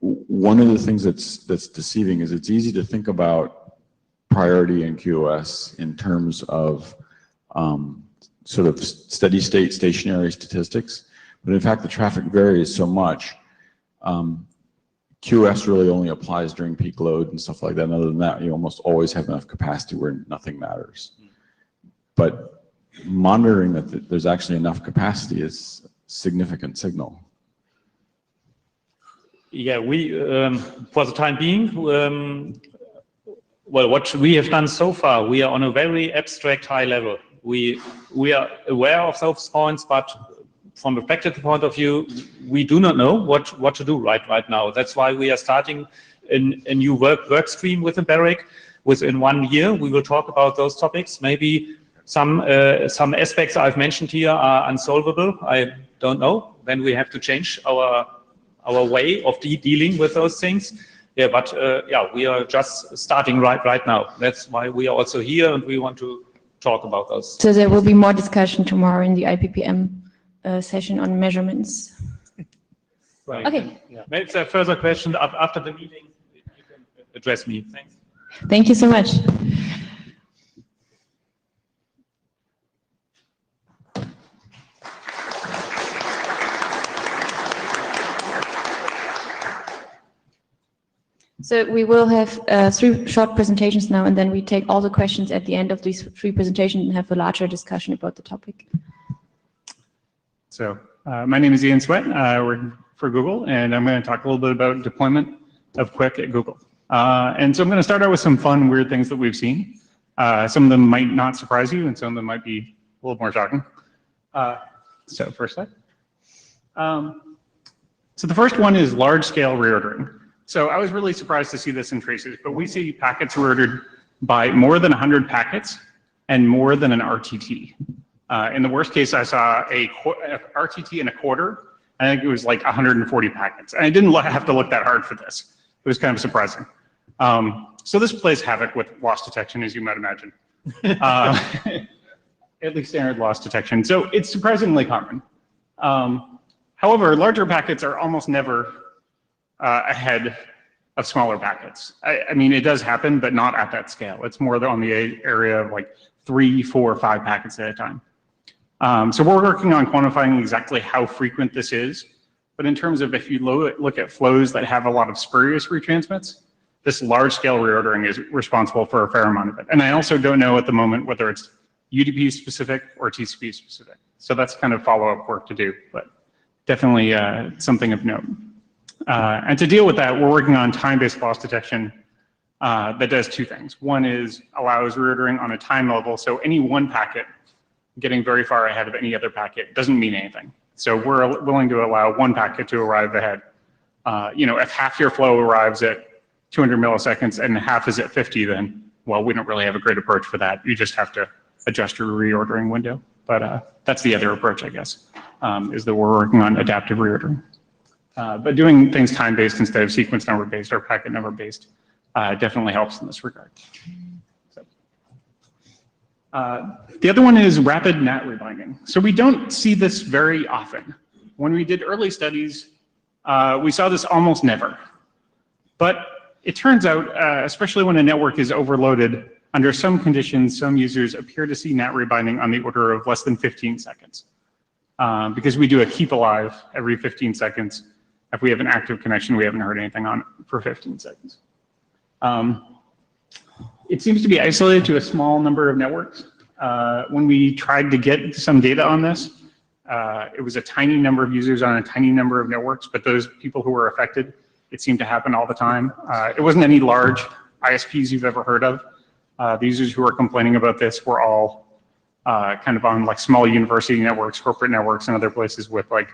one of the things that's deceiving is it's easy to think about priority in QoS in terms of sort of steady state stationary statistics, but in fact the traffic varies so much. QoS really only applies during peak load and stuff like that, and other than that you almost always have enough capacity where nothing matters. But monitoring that there's actually enough capacity is a significant signal. Yeah, we, for the time being, well, what we have done so far, we are on a very abstract high level. We are aware of those points, but from a practical point of view, we do not know what to do right now. That's why we are starting a new work stream within BEREC. Within 1 year, we will talk about those topics. Maybe some aspects I've mentioned here are unsolvable. I don't know. Then we have to change our way of dealing with those things. Yeah, but yeah, we are just starting right now. That's why we are also here, and we want to talk about those. So there will be more discussion tomorrow in the IPPM session on measurements. Right. Okay. Yeah. Maybe it's a further question after the meeting. address me. Thanks. Thank you so much. So we will have 3 short presentations now, and then we take all the questions at the end of these 3 presentations and have a larger discussion about the topic. So my name is Ian Sweat. I work for Google, and I'm going to talk a little bit about deployment of Quick at Google. And so I'm going to start out with some fun, weird things that we've seen. Some of them might not surprise you, and some of them might be a little more shocking. So first slide. So the first one is large-scale reordering. So I was really surprised to see this in traces, but we see packets reordered by more than 100 packets and more than an RTT. In the worst case, I saw a RTT and a quarter. I think it was like 140 packets. And I didn't have to look that hard for this. It was kind of surprising. So this plays havoc with loss detection, as you might imagine. At least standard loss detection. So it's surprisingly common. However, larger packets are almost never ahead of smaller packets. I mean, it does happen, but not at that scale. It's more on the area of like 3, 4, 5 packets at a time. So we're working on quantifying exactly how frequent this is. But in terms of if you look at flows that have a lot of spurious retransmits, this large-scale reordering is responsible for a fair amount of it. And I also don't know at the moment whether it's UDP specific or TCP specific. So that's kind of follow-up work to do, but definitely something of note. And to deal with that, we're working on time-based loss detection that does 2 things. One is allows reordering on a time level, so any one packet getting very far ahead of any other packet doesn't mean anything. So we're willing to allow one packet to arrive ahead. You know, if half your flow arrives at 200 milliseconds and half is at 50, then, well, we don't really have a great approach for that. You just have to adjust your reordering window. But that's the other approach, I guess, is that we're working on adaptive reordering. But doing things time-based instead of sequence number-based or packet number-based definitely helps in this regard. So, the other one is rapid NAT rebinding. So we don't see this very often. When we did early studies, we saw this almost never. But it turns out, especially when a network is overloaded, under some conditions, some users appear to see NAT rebinding on the order of less than 15 seconds. Because we do a keep alive every 15 seconds. If we have an active connection, we haven't heard anything on it for 15 seconds. It seems to be isolated to a small number of networks. When we tried to get some data on this, it was a tiny number of users on a tiny number of networks, but those people who were affected, it seemed to happen all the time. It wasn't any large ISPs you've ever heard of. The users who were complaining about this were all kind of on like small university networks, corporate networks, and other places with like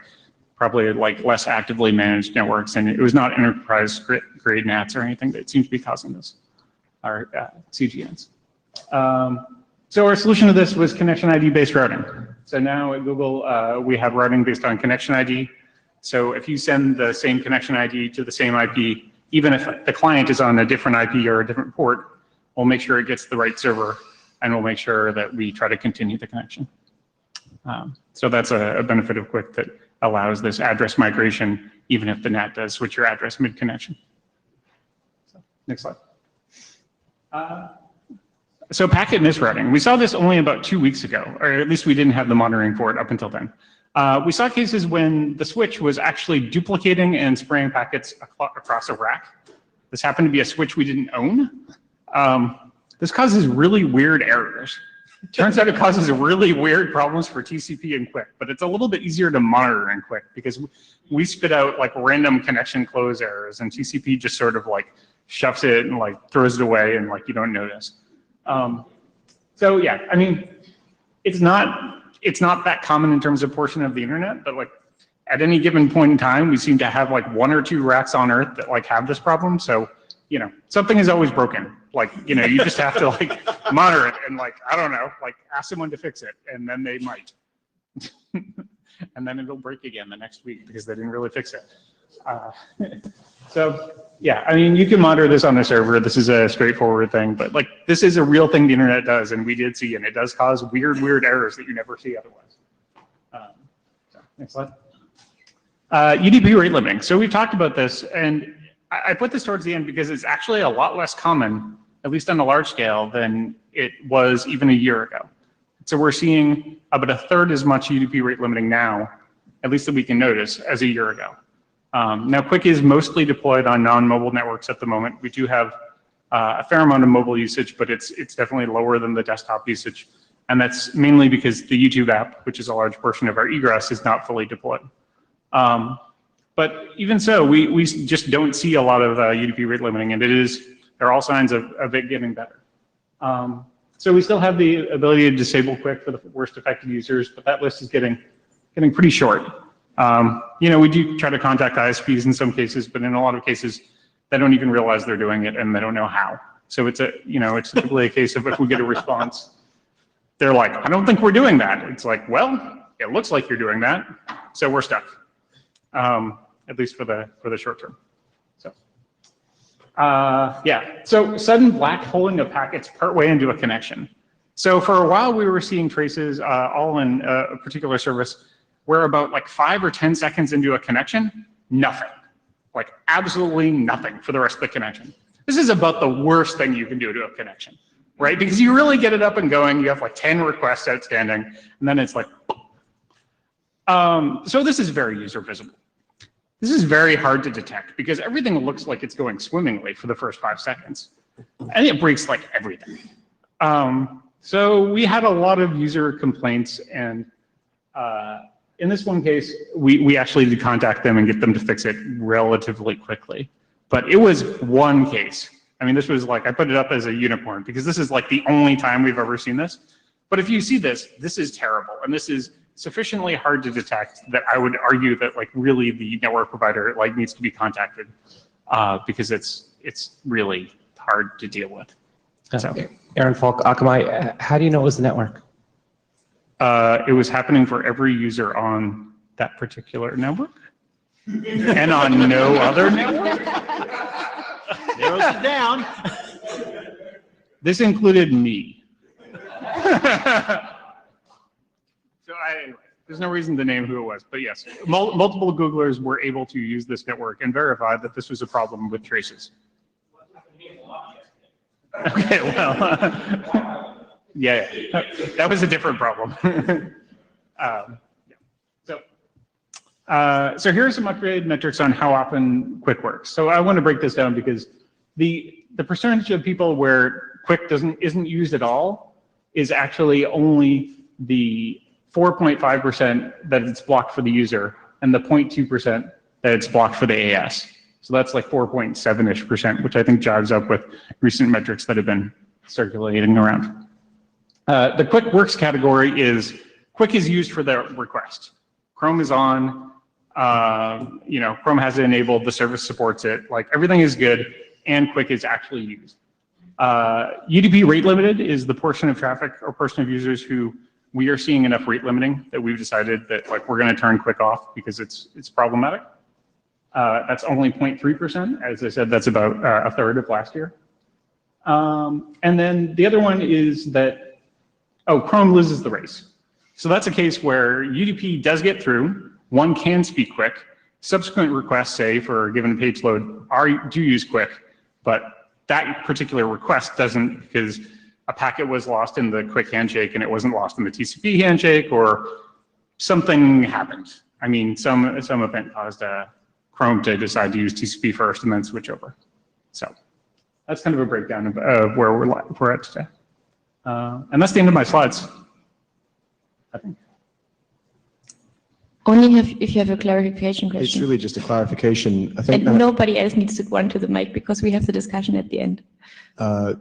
probably like less actively managed networks, and it was not enterprise grade NATs or anything that seemed to be causing this, or CGNs. So our solution to this was connection ID based routing. So now at Google, we have routing based on connection ID. So if you send the same connection ID to the same IP, even if the client is on a different IP or a different port, we'll make sure it gets the right server, and we'll make sure that we try to continue the connection. So that's a benefit of Quick that allows this address migration, even if the NAT does switch your address mid-connection. So, next slide. So packet misrouting. We saw this only about 2 weeks ago, or at least we didn't have the monitoring for it up until then. We saw cases when the switch was actually duplicating and spraying packets across a rack. This happened to be a switch we didn't own. This causes really weird errors. Turns out it causes really weird problems for TCP and Quick, but it's a little bit easier to monitor in Quick because we spit out like random connection close errors, and TCP just sort of like shoves it and like throws it away, and like you don't notice. So yeah, I mean, it's not that common in terms of portion of the internet, but like at any given point in time, we seem to have like 1 or 2 racks on Earth that like have this problem. So, you know, something is always broken. Like, you know, you just have to like monitor it and like, I don't know, like ask someone to fix it, and then they might. And then it'll break again the next week because they didn't really fix it. So yeah, I mean, you can monitor this on the server. This is a straightforward thing, but like this is a real thing the internet does, and we did see, and it does cause weird errors that you never see otherwise. So, next slide. UDP rate limiting. So we've talked about this, and I put this towards the end because it's actually a lot less common, at least on a large scale, than it was even a year ago. So we're seeing about a third as much UDP rate limiting now, at least that we can notice, as a year ago. Now, Quick is mostly deployed on non-mobile networks at the moment. We do have a fair amount of mobile usage, but it's definitely lower than the desktop usage. And that's mainly because the YouTube app, which is a large portion of our egress, is not fully deployed. But even so, we just don't see a lot of UDP rate limiting, and there are all signs of it getting better. So we still have the ability to disable Quick for the worst affected users, but that list is getting pretty short. We do try to contact ISPs in some cases, but in a lot of cases, they don't even realize they're doing it and they don't know how. So it's typically a case of if we get a response, they're like, I don't think we're doing that. It's like, well, it looks like you're doing that, so we're stuck. At least for the short term. So, so sudden black holing of packets partway into a connection. So for a while we were seeing traces all in a particular service where about like 5 or 10 seconds into a connection, nothing, like absolutely nothing for the rest of the connection. This is about the worst thing you can do to a connection, right? Because you really get it up and going, you have like 10 requests outstanding, and then it's like, so this is very user visible. This is very hard to detect because everything looks like it's going swimmingly for the first 5 seconds, and it breaks like everything. So we had a lot of user complaints, and in this one case, we actually did contact them and get them to fix it relatively quickly. But it was one case. I mean, this was like, I put it up as a unicorn because this is like the only time we've ever seen this. But if you see this, this is terrible, and this is sufficiently hard to detect that I would argue that like really the network provider like needs to be contacted because it's really hard to deal with. So, Aaron Falk, Akamai, how do you know it was the network? it was happening for every user on that particular network and on no other network. Narrows it down. This included me. Anyway, there's no reason to name who it was, but yes, multiple Googlers were able to use this network and verify that this was a problem with traces. Okay, well, yeah, that was a different problem. So here are some upgraded metrics on how often Quick works. So I want to break this down because the percentage of people where Quick isn't used at all is actually only the 4.5% that it's blocked for the user and the 0.2% that it's blocked for the AS. So that's like 4.7-ish%, which I think jives up with recent metrics that have been circulating around. The Quick Works category is Quick is used for the request. Chrome is on, Chrome has it enabled, the service supports it, like everything is good, and Quick is actually used. UDP rate limited is the portion of traffic or portion of users who we are seeing enough rate limiting that we've decided that like we're going to turn Quick off because it's problematic. That's only 0.3%. As I said, that's about a third of last year. And then the other one is that, Chrome loses the race. So that's a case where UDP does get through, one can speak Quick, subsequent requests say for a given page load do use Quick, but that particular request doesn't because a packet was lost in the Quick handshake and it wasn't lost in the TCP handshake or something happened. I mean, some event caused Chrome to decide to use TCP first and then switch over. So that's kind of a breakdown of where we're at today. And that's the end of my slides, I think. Only if you have a clarification question. It's really just a clarification. I think and nobody else needs to go onto the mic because we have the discussion at the end. Yeah,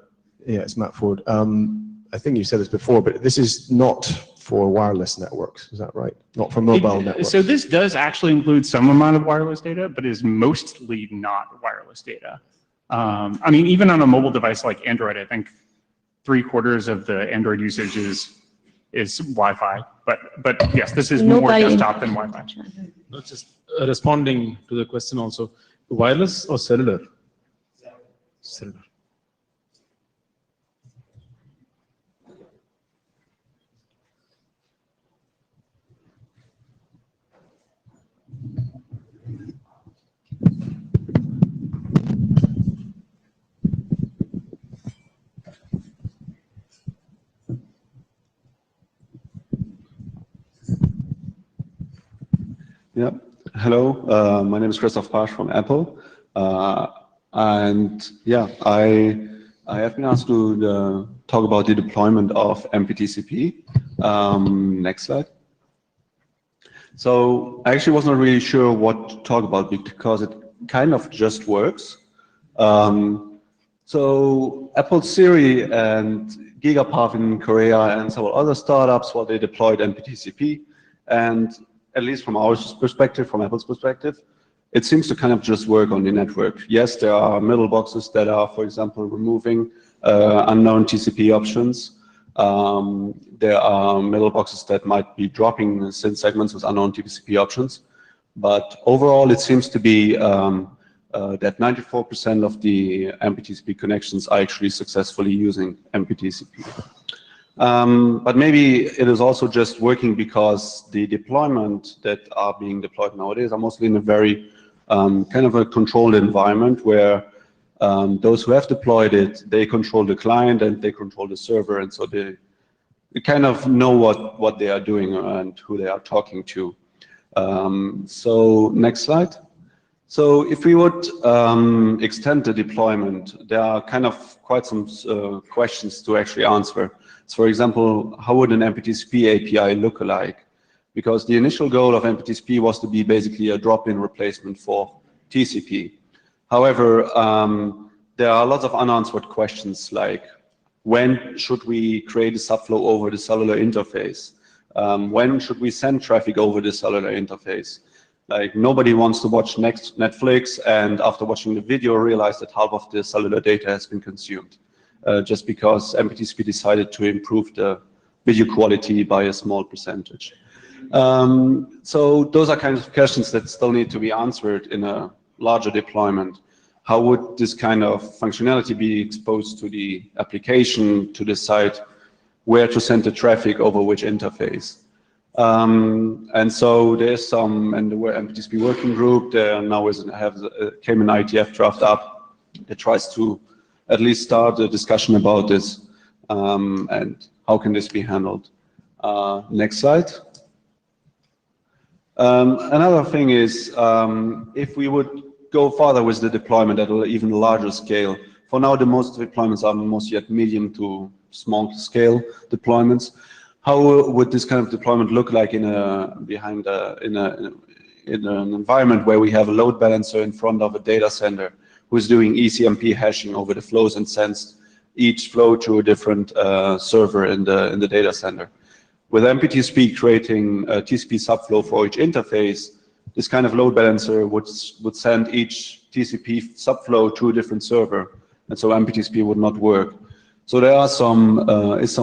it's Matt Ford. I think you said this before, but this is not for wireless networks. Is that right? Not for mobile networks. So this does actually include some amount of wireless data, but is mostly not wireless data. I mean, even on a mobile device like Android, I think 3/4 of the Android usage is Wi-Fi. But yes, this is more desktop than Wi-Fi. Not just responding to the question also, wireless or cellular? Cellular. Yeah. Hello, my name is Christoph Pasch from Apple. And yeah, I have been asked to talk about the deployment of MPTCP. Next slide. So I actually was not really sure what to talk about because it kind of just works. So Apple Siri and Gigapath in Korea and several other startups, well, they deployed MPTCP. And at least from our perspective, from Apple's perspective, it seems to kind of just work on the network. Yes, there are middle boxes that are, for example, removing unknown TCP options. There are middle boxes that might be dropping SYN segments with unknown TCP options. But overall, it seems to be that 94% of the MPTCP connections are actually successfully using MPTCP. But maybe it is also just working because the deployment that are being deployed nowadays are mostly in a very kind of a controlled environment where those who have deployed it, they control the client and they control the server, and so they kind of know what they are doing and who they are talking to. So next slide. So if we would extend the deployment, there are kind of quite some questions to actually answer. So for example, how would an MPTCP API look like? Because the initial goal of MPTCP was to be basically a drop-in replacement for TCP. However, there are lots of unanswered questions like, when should we create a subflow over the cellular interface? When should we send traffic over the cellular interface? Like, nobody wants to watch Netflix and after watching the video realize that half of the cellular data has been consumed. Just because MPTCP decided to improve the video quality by a small percentage. So those are kinds of questions that still need to be answered in a larger deployment. How would this kind of functionality be exposed to the application to decide where to send the traffic over which interface? And so there's some, and the MPTCP working group, there now came an IETF draft up that tries to at least start a discussion about this and how can this be handled. Next slide. Another thing is, if we would go further with the deployment at an even larger scale, for now the most deployments are mostly at medium to small scale deployments. How would this kind of deployment look like in an environment where we have a load balancer in front of a data center who's doing ECMP hashing over the flows and sends each flow to a different server in the data center? With MPTCP creating a TCP subflow for each interface, this kind of load balancer would send each TCP subflow to a different server, and so MPTCP would not work. So there are some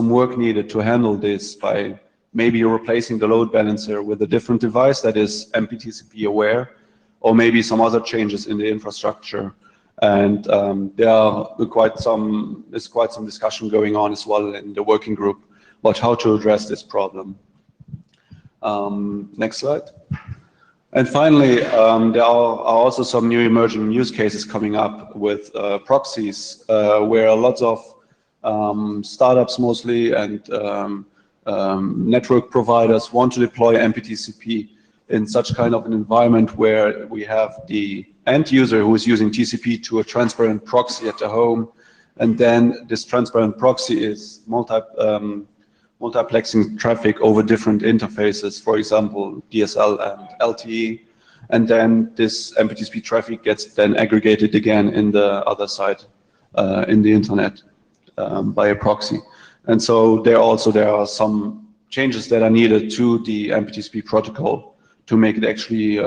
work needed to handle this by maybe replacing the load balancer with a different device that is MPTCP aware, or maybe some other changes in the infrastructure. And there's quite some discussion going on as well in the working group about how to address this problem. Next slide. And finally, there are also some new emerging use cases coming up with proxies, where lots of startups mostly and network providers want to deploy MPTCP in such kind of an environment where we have the end user who is using TCP to a transparent proxy at the home, and then this transparent proxy is multiplexing traffic over different interfaces, for example, DSL and LTE, and then this MPTCP traffic gets then aggregated again in the other side, in the internet, by a proxy. And so there are some changes that are needed to the MPTCP protocol to make it actually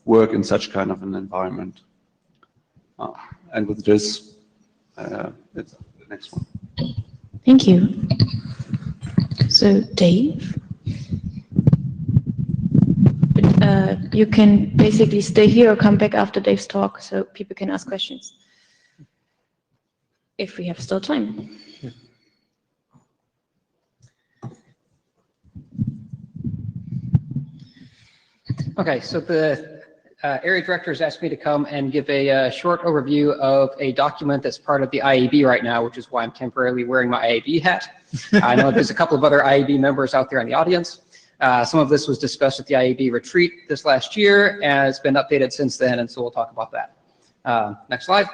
work in such kind of an environment. And with this, it's the next one. Thank you. So Dave, you can basically stay here or come back after Dave's talk so people can ask questions, if we have still time. Okay, so the area director has asked me to come and give a short overview of a document that's part of the IAB right now, which is why I'm temporarily wearing my IAB hat. I know there's a couple of other IAB members out there in the audience. Some of this was discussed at the IEB retreat this last year, and it's been updated since then, and so we'll talk about that. Next slide.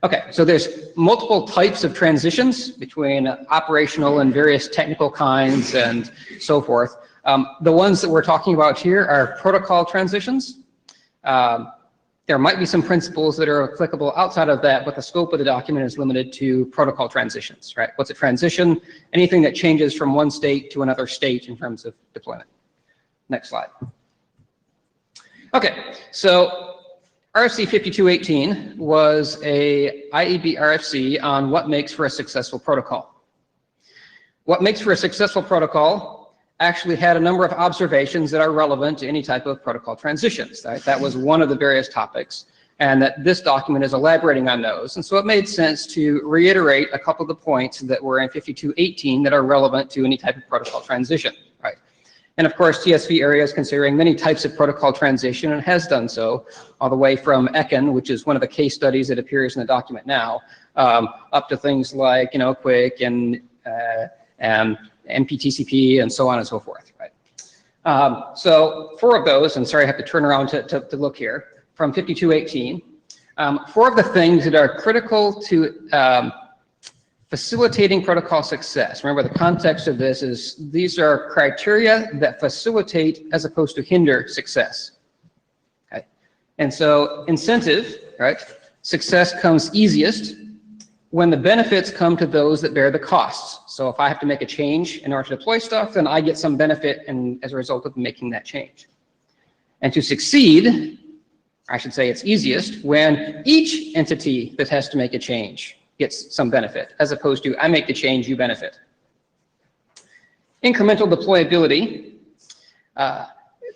Okay, so there's multiple types of transitions between operational and various technical kinds and so forth. The ones that we're talking about here are protocol transitions. There might be some principles that are applicable outside of that, but the scope of the document is limited to protocol transitions, right? What's a transition? Anything that changes from one state to another state in terms of deployment. Next slide. Okay, so RFC 5218 was a IEB RFC on what makes for a successful protocol. What makes for a successful protocol actually had a number of observations that are relevant to any type of protocol transitions. Right? That was one of the various topics, and that this document is elaborating on those. And so it made sense to reiterate a couple of the points that were in 5218 that are relevant to any type of protocol transition. Right? And of course, TSV area is considering many types of protocol transition and has done so, all the way from ECHN, which is one of the case studies that appears in the document now, up to things like, QUIC and MPTCP and so on and so forth, right? So 4 of those, and sorry I have to turn around to look here, from 5218, 4 of the things that are critical to facilitating protocol success. Remember, the context of this is these are criteria that facilitate as opposed to hinder success. Okay? And so incentive, right? Success comes easiest when the benefits come to those that bear the costs. So if I have to make a change in order to deploy stuff, then I get some benefit and as a result of making that change. And to succeed, I should say it's easiest when each entity that has to make a change gets some benefit, as opposed to I make the change, you benefit. Incremental deployability,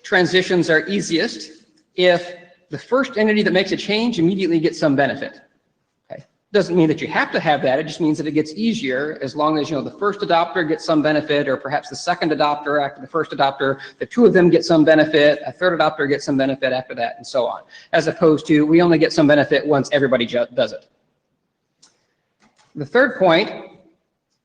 transitions are easiest if the first entity that makes a change immediately gets some benefit. Doesn't mean that you have to have that. It just means that it gets easier as long as the first adopter gets some benefit, or perhaps the second adopter after the first adopter, the 2 of them get some benefit, a third adopter gets some benefit after that, and so on. As opposed to we only get some benefit once everybody does it. The third point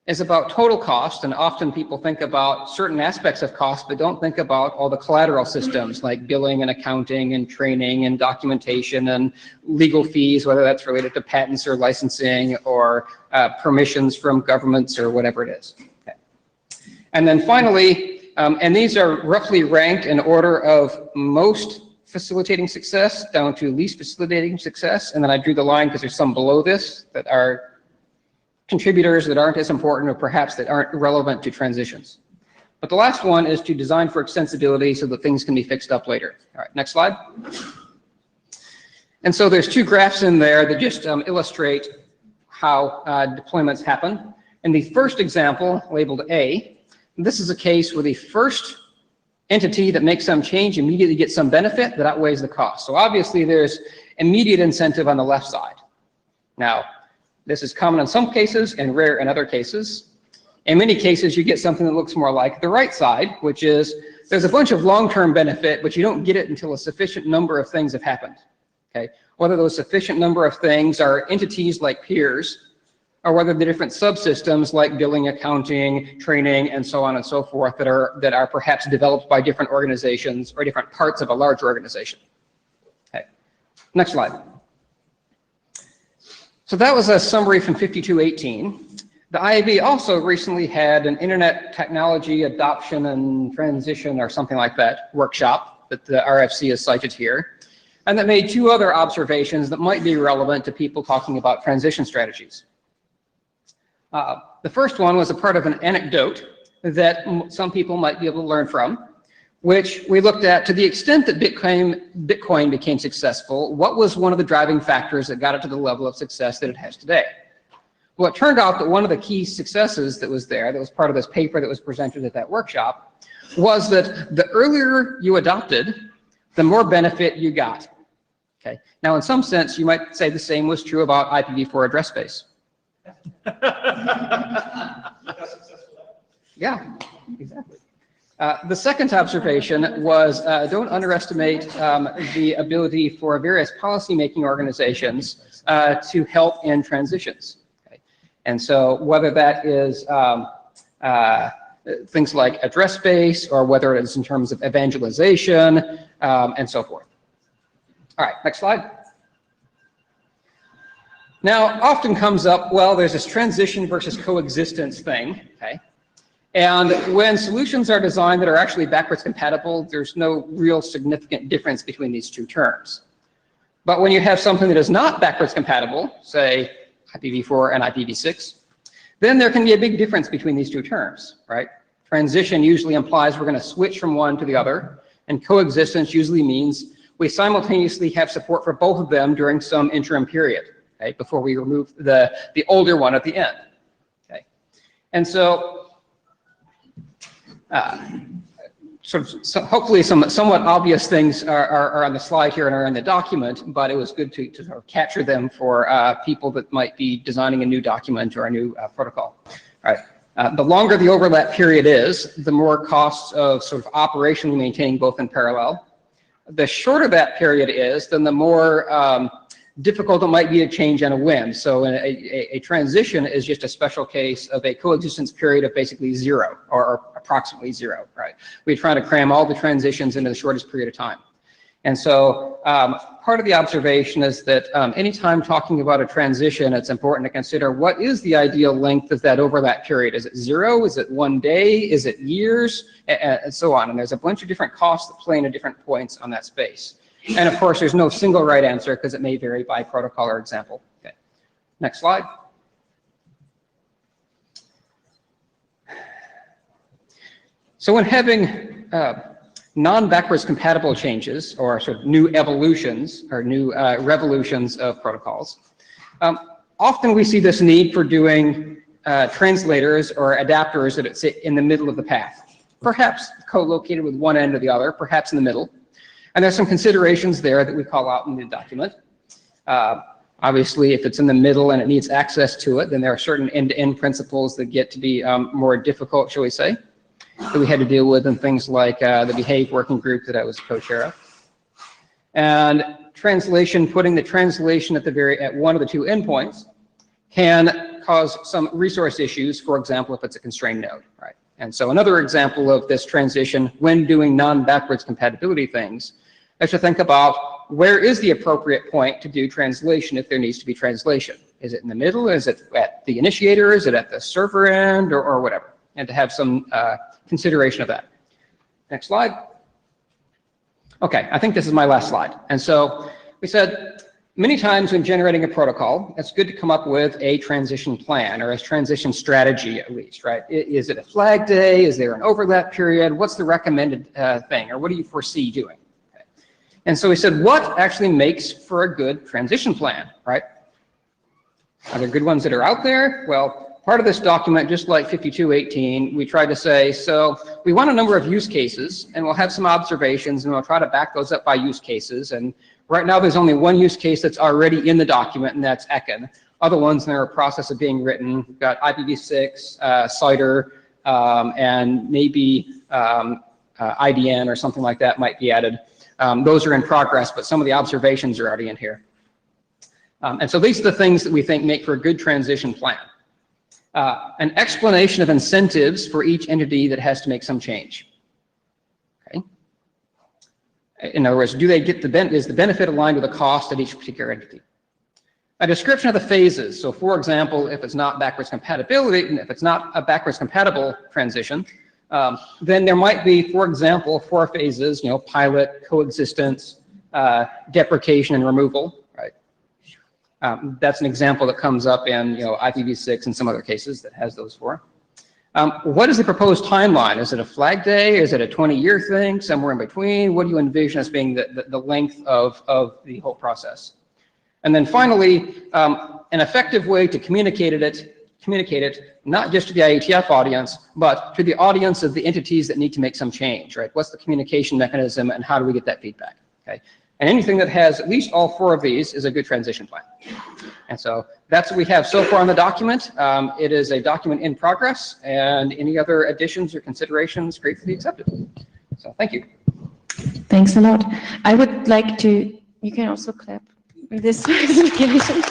is about total cost, and often people think about certain aspects of cost, but don't think about all the collateral systems like billing and accounting and training and documentation and legal fees, whether that's related to patents or licensing or permissions from governments or whatever it is. Okay. And then finally, and these are roughly ranked in order of most facilitating success down to least facilitating success, and then I drew the line because there's some below this that are contributors that aren't as important or perhaps that aren't relevant to transitions. But the last one is to design for extensibility so that things can be fixed up later. All right, next slide. And so there's 2 graphs in there that just illustrate how deployments happen. In the first example, labeled A, this is a case where the first entity that makes some change immediately gets some benefit that outweighs the cost. So obviously there's immediate incentive on the left side. Now, this is common in some cases and rare in other cases. In many cases, you get something that looks more like the right side, which is there's a bunch of long-term benefit, but you don't get it until a sufficient number of things have happened. Okay? Whether those sufficient number of things are entities like peers, or whether the different subsystems like billing, accounting, training, and so on and so forth that are perhaps developed by different organizations or different parts of a large organization. Okay. Next slide. So that was a summary from 5218. The IAB also recently had an Internet Technology Adoption and Transition or something like that workshop that the RFC is cited here, and that made 2 other observations that might be relevant to people talking about transition strategies. The first one was a part of an anecdote that some people might be able to learn from, which we looked at to the extent that Bitcoin became successful. What was one of the driving factors that got it to the level of success that it has today? Well, it turned out that one of the key successes that was there, that was part of this paper that was presented at that workshop, was that the earlier you adopted, the more benefit you got. Okay. Now, in some sense, you might say the same was true about IPv4 address space. Yeah, exactly. The second observation was don't underestimate the ability for various policymaking organizations to help in transitions. Okay. And so whether that is things like address space, or whether it is in terms of evangelization, and so forth. All right, next slide. Now, often comes up, well, there's this transition versus coexistence thing, okay? And when solutions are designed that are actually backwards compatible, there's no real significant difference between these two terms. But when you have something that is not backwards compatible, say IPv4 and IPv6, then there can be a big difference between these two terms, right? Transition usually implies we're going to switch from one to the other, and coexistence usually means we simultaneously have support for both of them during some interim period, okay, before we remove the older one at the end. Okay, and so hopefully some somewhat obvious things are on the slide here and are in the document, but it was good to sort of capture them for people that might be designing a new document or a new protocol. All right. The longer the overlap period is, the more costs of sort of operationally maintaining both in parallel. The shorter that period is, then the more difficult it might be to change on a whim. So a transition is just a special case of a coexistence period of basically 0 or approximately 0, right? We try to cram all the transitions into the shortest period of time. And so part of the observation is that anytime talking about a transition, it's important to consider what is the ideal length of that overlap period. Is it 0? Is it 1 day? Is it years? And so on. And there's a bunch of different costs that play into different points on that space. And of course, there's no single right answer because it may vary by protocol or example. Okay. Next slide. So when having non-backwards compatible changes, or sort of new evolutions or new revolutions of protocols, often we see this need for doing translators or adapters that sit in the middle of the path, perhaps co-located with one end or the other, perhaps in the middle. And there's some considerations there that we call out in the document. Obviously, if it's in the middle and it needs access to it, then there are certain end-to-end principles that get to be more difficult, shall we say, that we had to deal with in things like the Behave working group that I was co-chair of. And translation, putting the translation at one of the two endpoints can cause some resource issues, for example, if it's a constrained node, right? And so another example of this transition when doing non-backwards compatibility things is to think about where is the appropriate point to do translation if there needs to be translation. Is it in the middle? Is it at the initiator? Is it at the server end, or whatever? And to have some consideration of that. Next slide. Okay, I think this is my last slide. And so we said many times when generating a protocol, it's good to come up with a transition plan or a transition strategy at least, right? Is it a flag day? Is there an overlap period? What's the recommended thing, or what do you foresee doing? Okay. And so we said, what actually makes for a good transition plan, right? Are there good ones that are out there? Well, part of this document, just like 5218, we tried to say, so we want a number of use cases, and we'll have some observations, and we'll try to back those up by use cases. And right now, there's only one use case that's already in the document, and that's ECHN. Other ones in a process of being written. We've got IPv6, CIDR, and maybe IDN or something like that might be added. Those are in progress, but some of the observations are already in here. And so these are the things that we think make for a good transition plan. An explanation of incentives for each entity that has to make some change. Okay. In other words, do they get is the benefit aligned with the cost at each particular entity? A description of the phases. So, for example, if it's not backwards compatibility, if it's not a backwards compatible transition, then there might be, for example, 4 phases. Pilot, coexistence, deprecation, and removal. That's an example that comes up in IPv6 and some other cases that has those 4. What is the proposed timeline? Is it a flag day? Is it a 20-year thing? Somewhere in between? What do you envision as being the length of the whole process? And then finally, an effective way to communicate it not just to the IETF audience, but to the audience of the entities that need to make some change, right? What's the communication mechanism and how do we get that feedback? Okay. And anything that has at least all 4 of these is a good transition plan. And so that's what we have so far in the document. It is a document in progress, and any other additions or considerations gratefully accepted. So thank you. Thanks a lot. I would like to, you can also clap this presentation.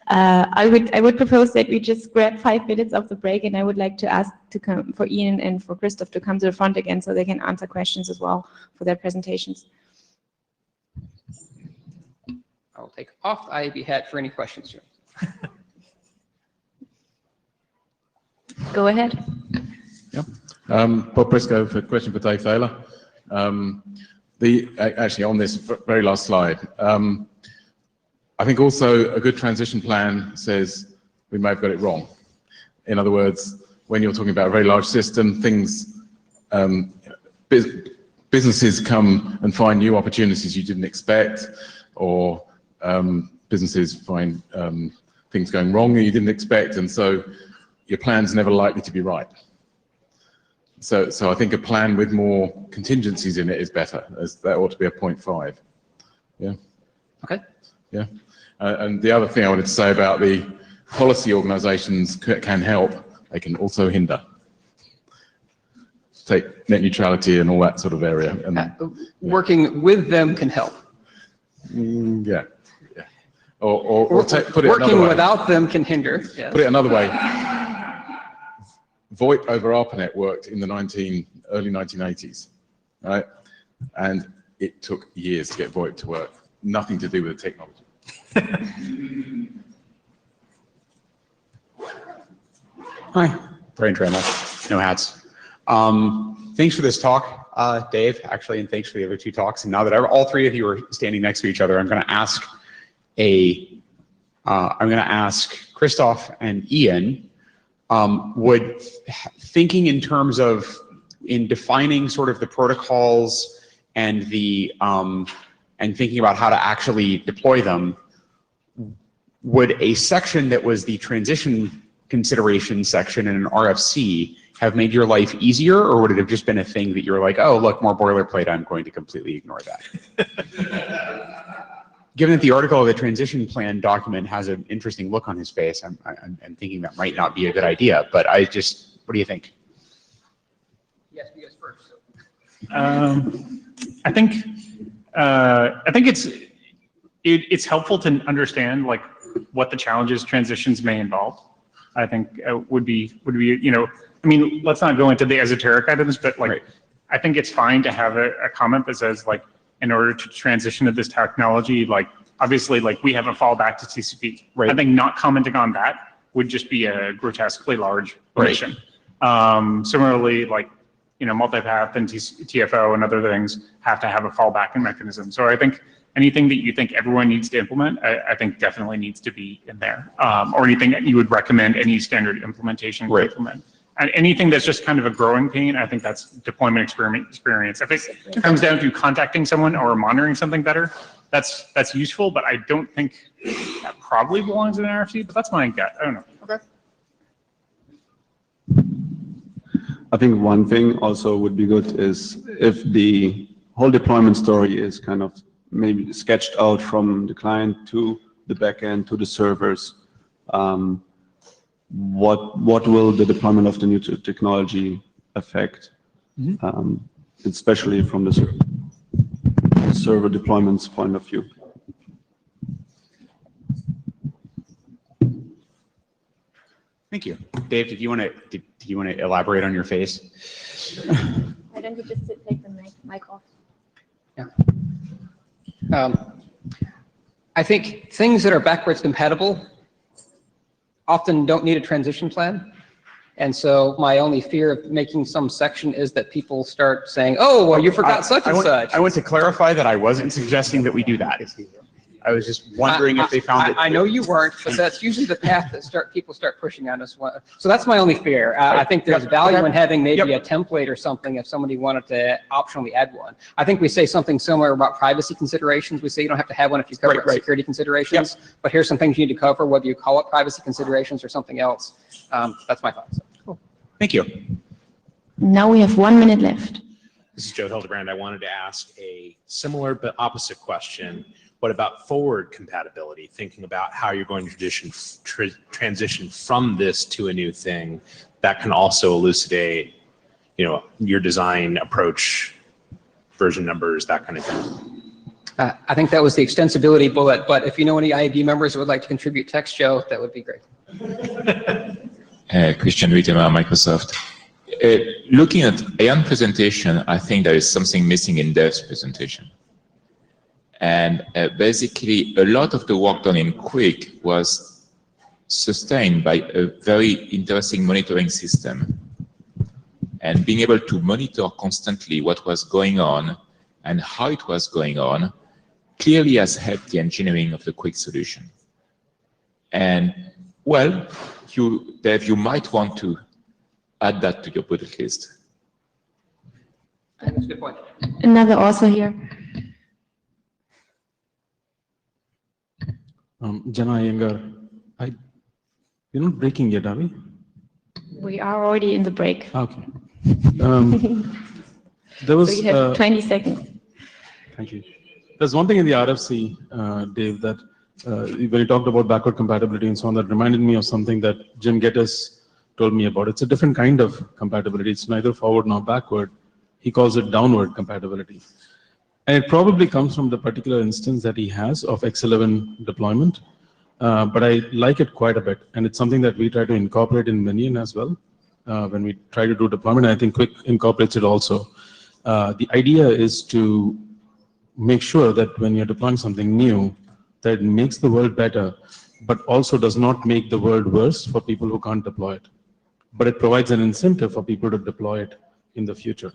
I would propose that we just grab 5 minutes of the break, and I would like to ask for Ian and for Christoph to come to the front again so they can answer questions as well for their presentations. I'll take off the IAB hat for any questions here. Go ahead. Bob Briscoe for a question for Dave Thaler. Actually, on this very last slide, I think also a good transition plan says we may have got it wrong. In other words, when you're talking about a very large system, businesses come and find new opportunities you didn't expect, or businesses find things going wrong that you didn't expect, and so your plan's never likely to be right. So I think a plan with more contingencies in it is better, as that ought to be a 0.5. Yeah. Okay. Yeah. And the other thing I wanted to say about the policy organizations can help, they can also hinder. Take net neutrality and all that sort of area. And, working with them can help. Yeah. Or put it another working way. without them can hinder. Yes. Put it another way. VoIP over ARPANET worked in the early 1980s, right? And it took years to get VoIP to work. Nothing to do with the technology. Hi, Brian Trammell, No Hats. Thanks for this talk, Dave, actually, and thanks for the other 2 talks. And now that all 3 of you are standing next to each other, I'm going to ask Christoph and Ian, would thinking in terms of in defining sort of the protocols and the and thinking about how to actually deploy them, would a section that was the transition consideration section in an RFC have made your life easier, or would it have just been a thing that you're like, oh, look, more boilerplate, I'm going to completely ignore that? Given that the article of the transition plan document has an interesting look on his face, I'm thinking that might not be a good idea, but what do you think? Yes, you guys first. I think it's helpful to understand like what the challenges transitions may involve. I think would be I mean, let's not go into the esoteric items, but like right. I think it's fine to have a comment that says like, in order to transition to this technology, like obviously like we have a fallback to TCP. Right. I think not commenting on that would just be a grotesquely large omission. Right. Similarly, like, multipath and TFO and other things have to have a fallback mechanism. So I think anything that you think everyone needs to implement, I think definitely needs to be in there. Or anything that you would recommend any standard implementation right. implement. And anything that's just kind of a growing pain, I think that's deployment experience. If it comes down to contacting someone or monitoring something better, that's useful, but I don't think that probably belongs in an RFC, but that's my gut. I don't know. Okay. I think one thing also would be good is if the whole deployment story is kind of maybe sketched out from the client to the backend to the servers. What will the deployment of the new technology affect, especially from the server deployments point of view? Thank you, Dave. Did you want to elaborate on your face? Why don't you just take the mic off? Yeah. I think things that are backwards compatible often don't need a transition plan. And so my only fear of making some section is that people start saying, oh, well, you forgot such and such. I want to clarify that I wasn't suggesting that we do that. I was just wondering if they found it. I know you weren't, but that's usually the path that people start pushing on us. So that's my only fear. I think there's value in having maybe a template or something if somebody wanted to optionally add one. I think we say something similar about privacy considerations. We say you don't have to have one if you cover security considerations, but here's some things you need to cover, whether you call it privacy considerations or something else. That's my thoughts. Cool. Thank you. Now we have 1 minute left. This is Joe Hildebrand. I wanted to ask a similar but opposite question. What about forward compatibility? Thinking about how you're going to transition from this to a new thing, that can also elucidate, your design approach, version numbers, that kind of thing. I think that was the extensibility bullet, but if you know any IAB members who would like to contribute text, Joe, that would be great. Christian Wiedemer, Microsoft. Looking at Ian's presentation, I think there is something missing in Dev's presentation. And basically, a lot of the work done in Quick was sustained by a very interesting monitoring system. And being able to monitor constantly what was going on and how it was going on clearly has helped the engineering of the Quick solution. And, well, Dev, you might want to add that to your bullet list. That's a good point. Another author here. Jana Iyengar, we're not breaking yet, are we? We are already in the break. Okay. There was. So you have 20 seconds. Thank you. There's one thing in the RFC, Dave, that when you talked about backward compatibility and so on, that reminded me of something that Jim Geddes told me about. It's a different kind of compatibility. It's neither forward nor backward. He calls it downward compatibility. And it probably comes from the particular instance that he has of X11 deployment. But I like it quite a bit. And it's something that we try to incorporate in Minion as well. When we try to do deployment, I think Quick incorporates it also. The idea is to make sure that when you're deploying something new, that it makes the world better, but also does not make the world worse for people who can't deploy it. But it provides an incentive for people to deploy it in the future.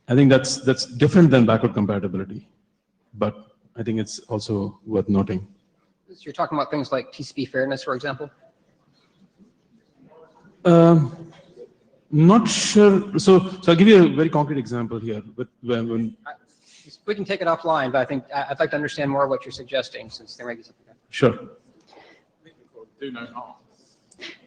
I think that's different than backward compatibility, but I think it's also worth noting. So you're talking about things like TCP fairness, for example? Not sure. So I'll give you a very concrete example here. But when We can take it offline, but I think I'd like to understand more what you're suggesting, since there may be something. Sure.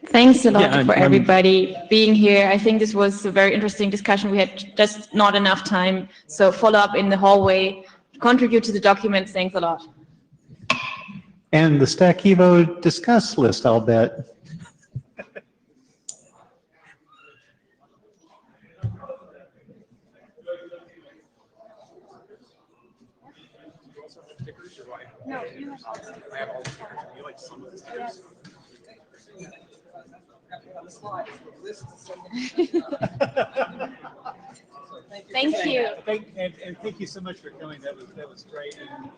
Thanks a lot Yeah, for everybody being here. I think this was a very interesting discussion. We had just not enough time. So follow up in the hallway, contribute to the documents. Thanks a lot. And the Stack Evo discuss list, I'll bet. No, you have all Thank you. And thank you so much for coming. That was great. And,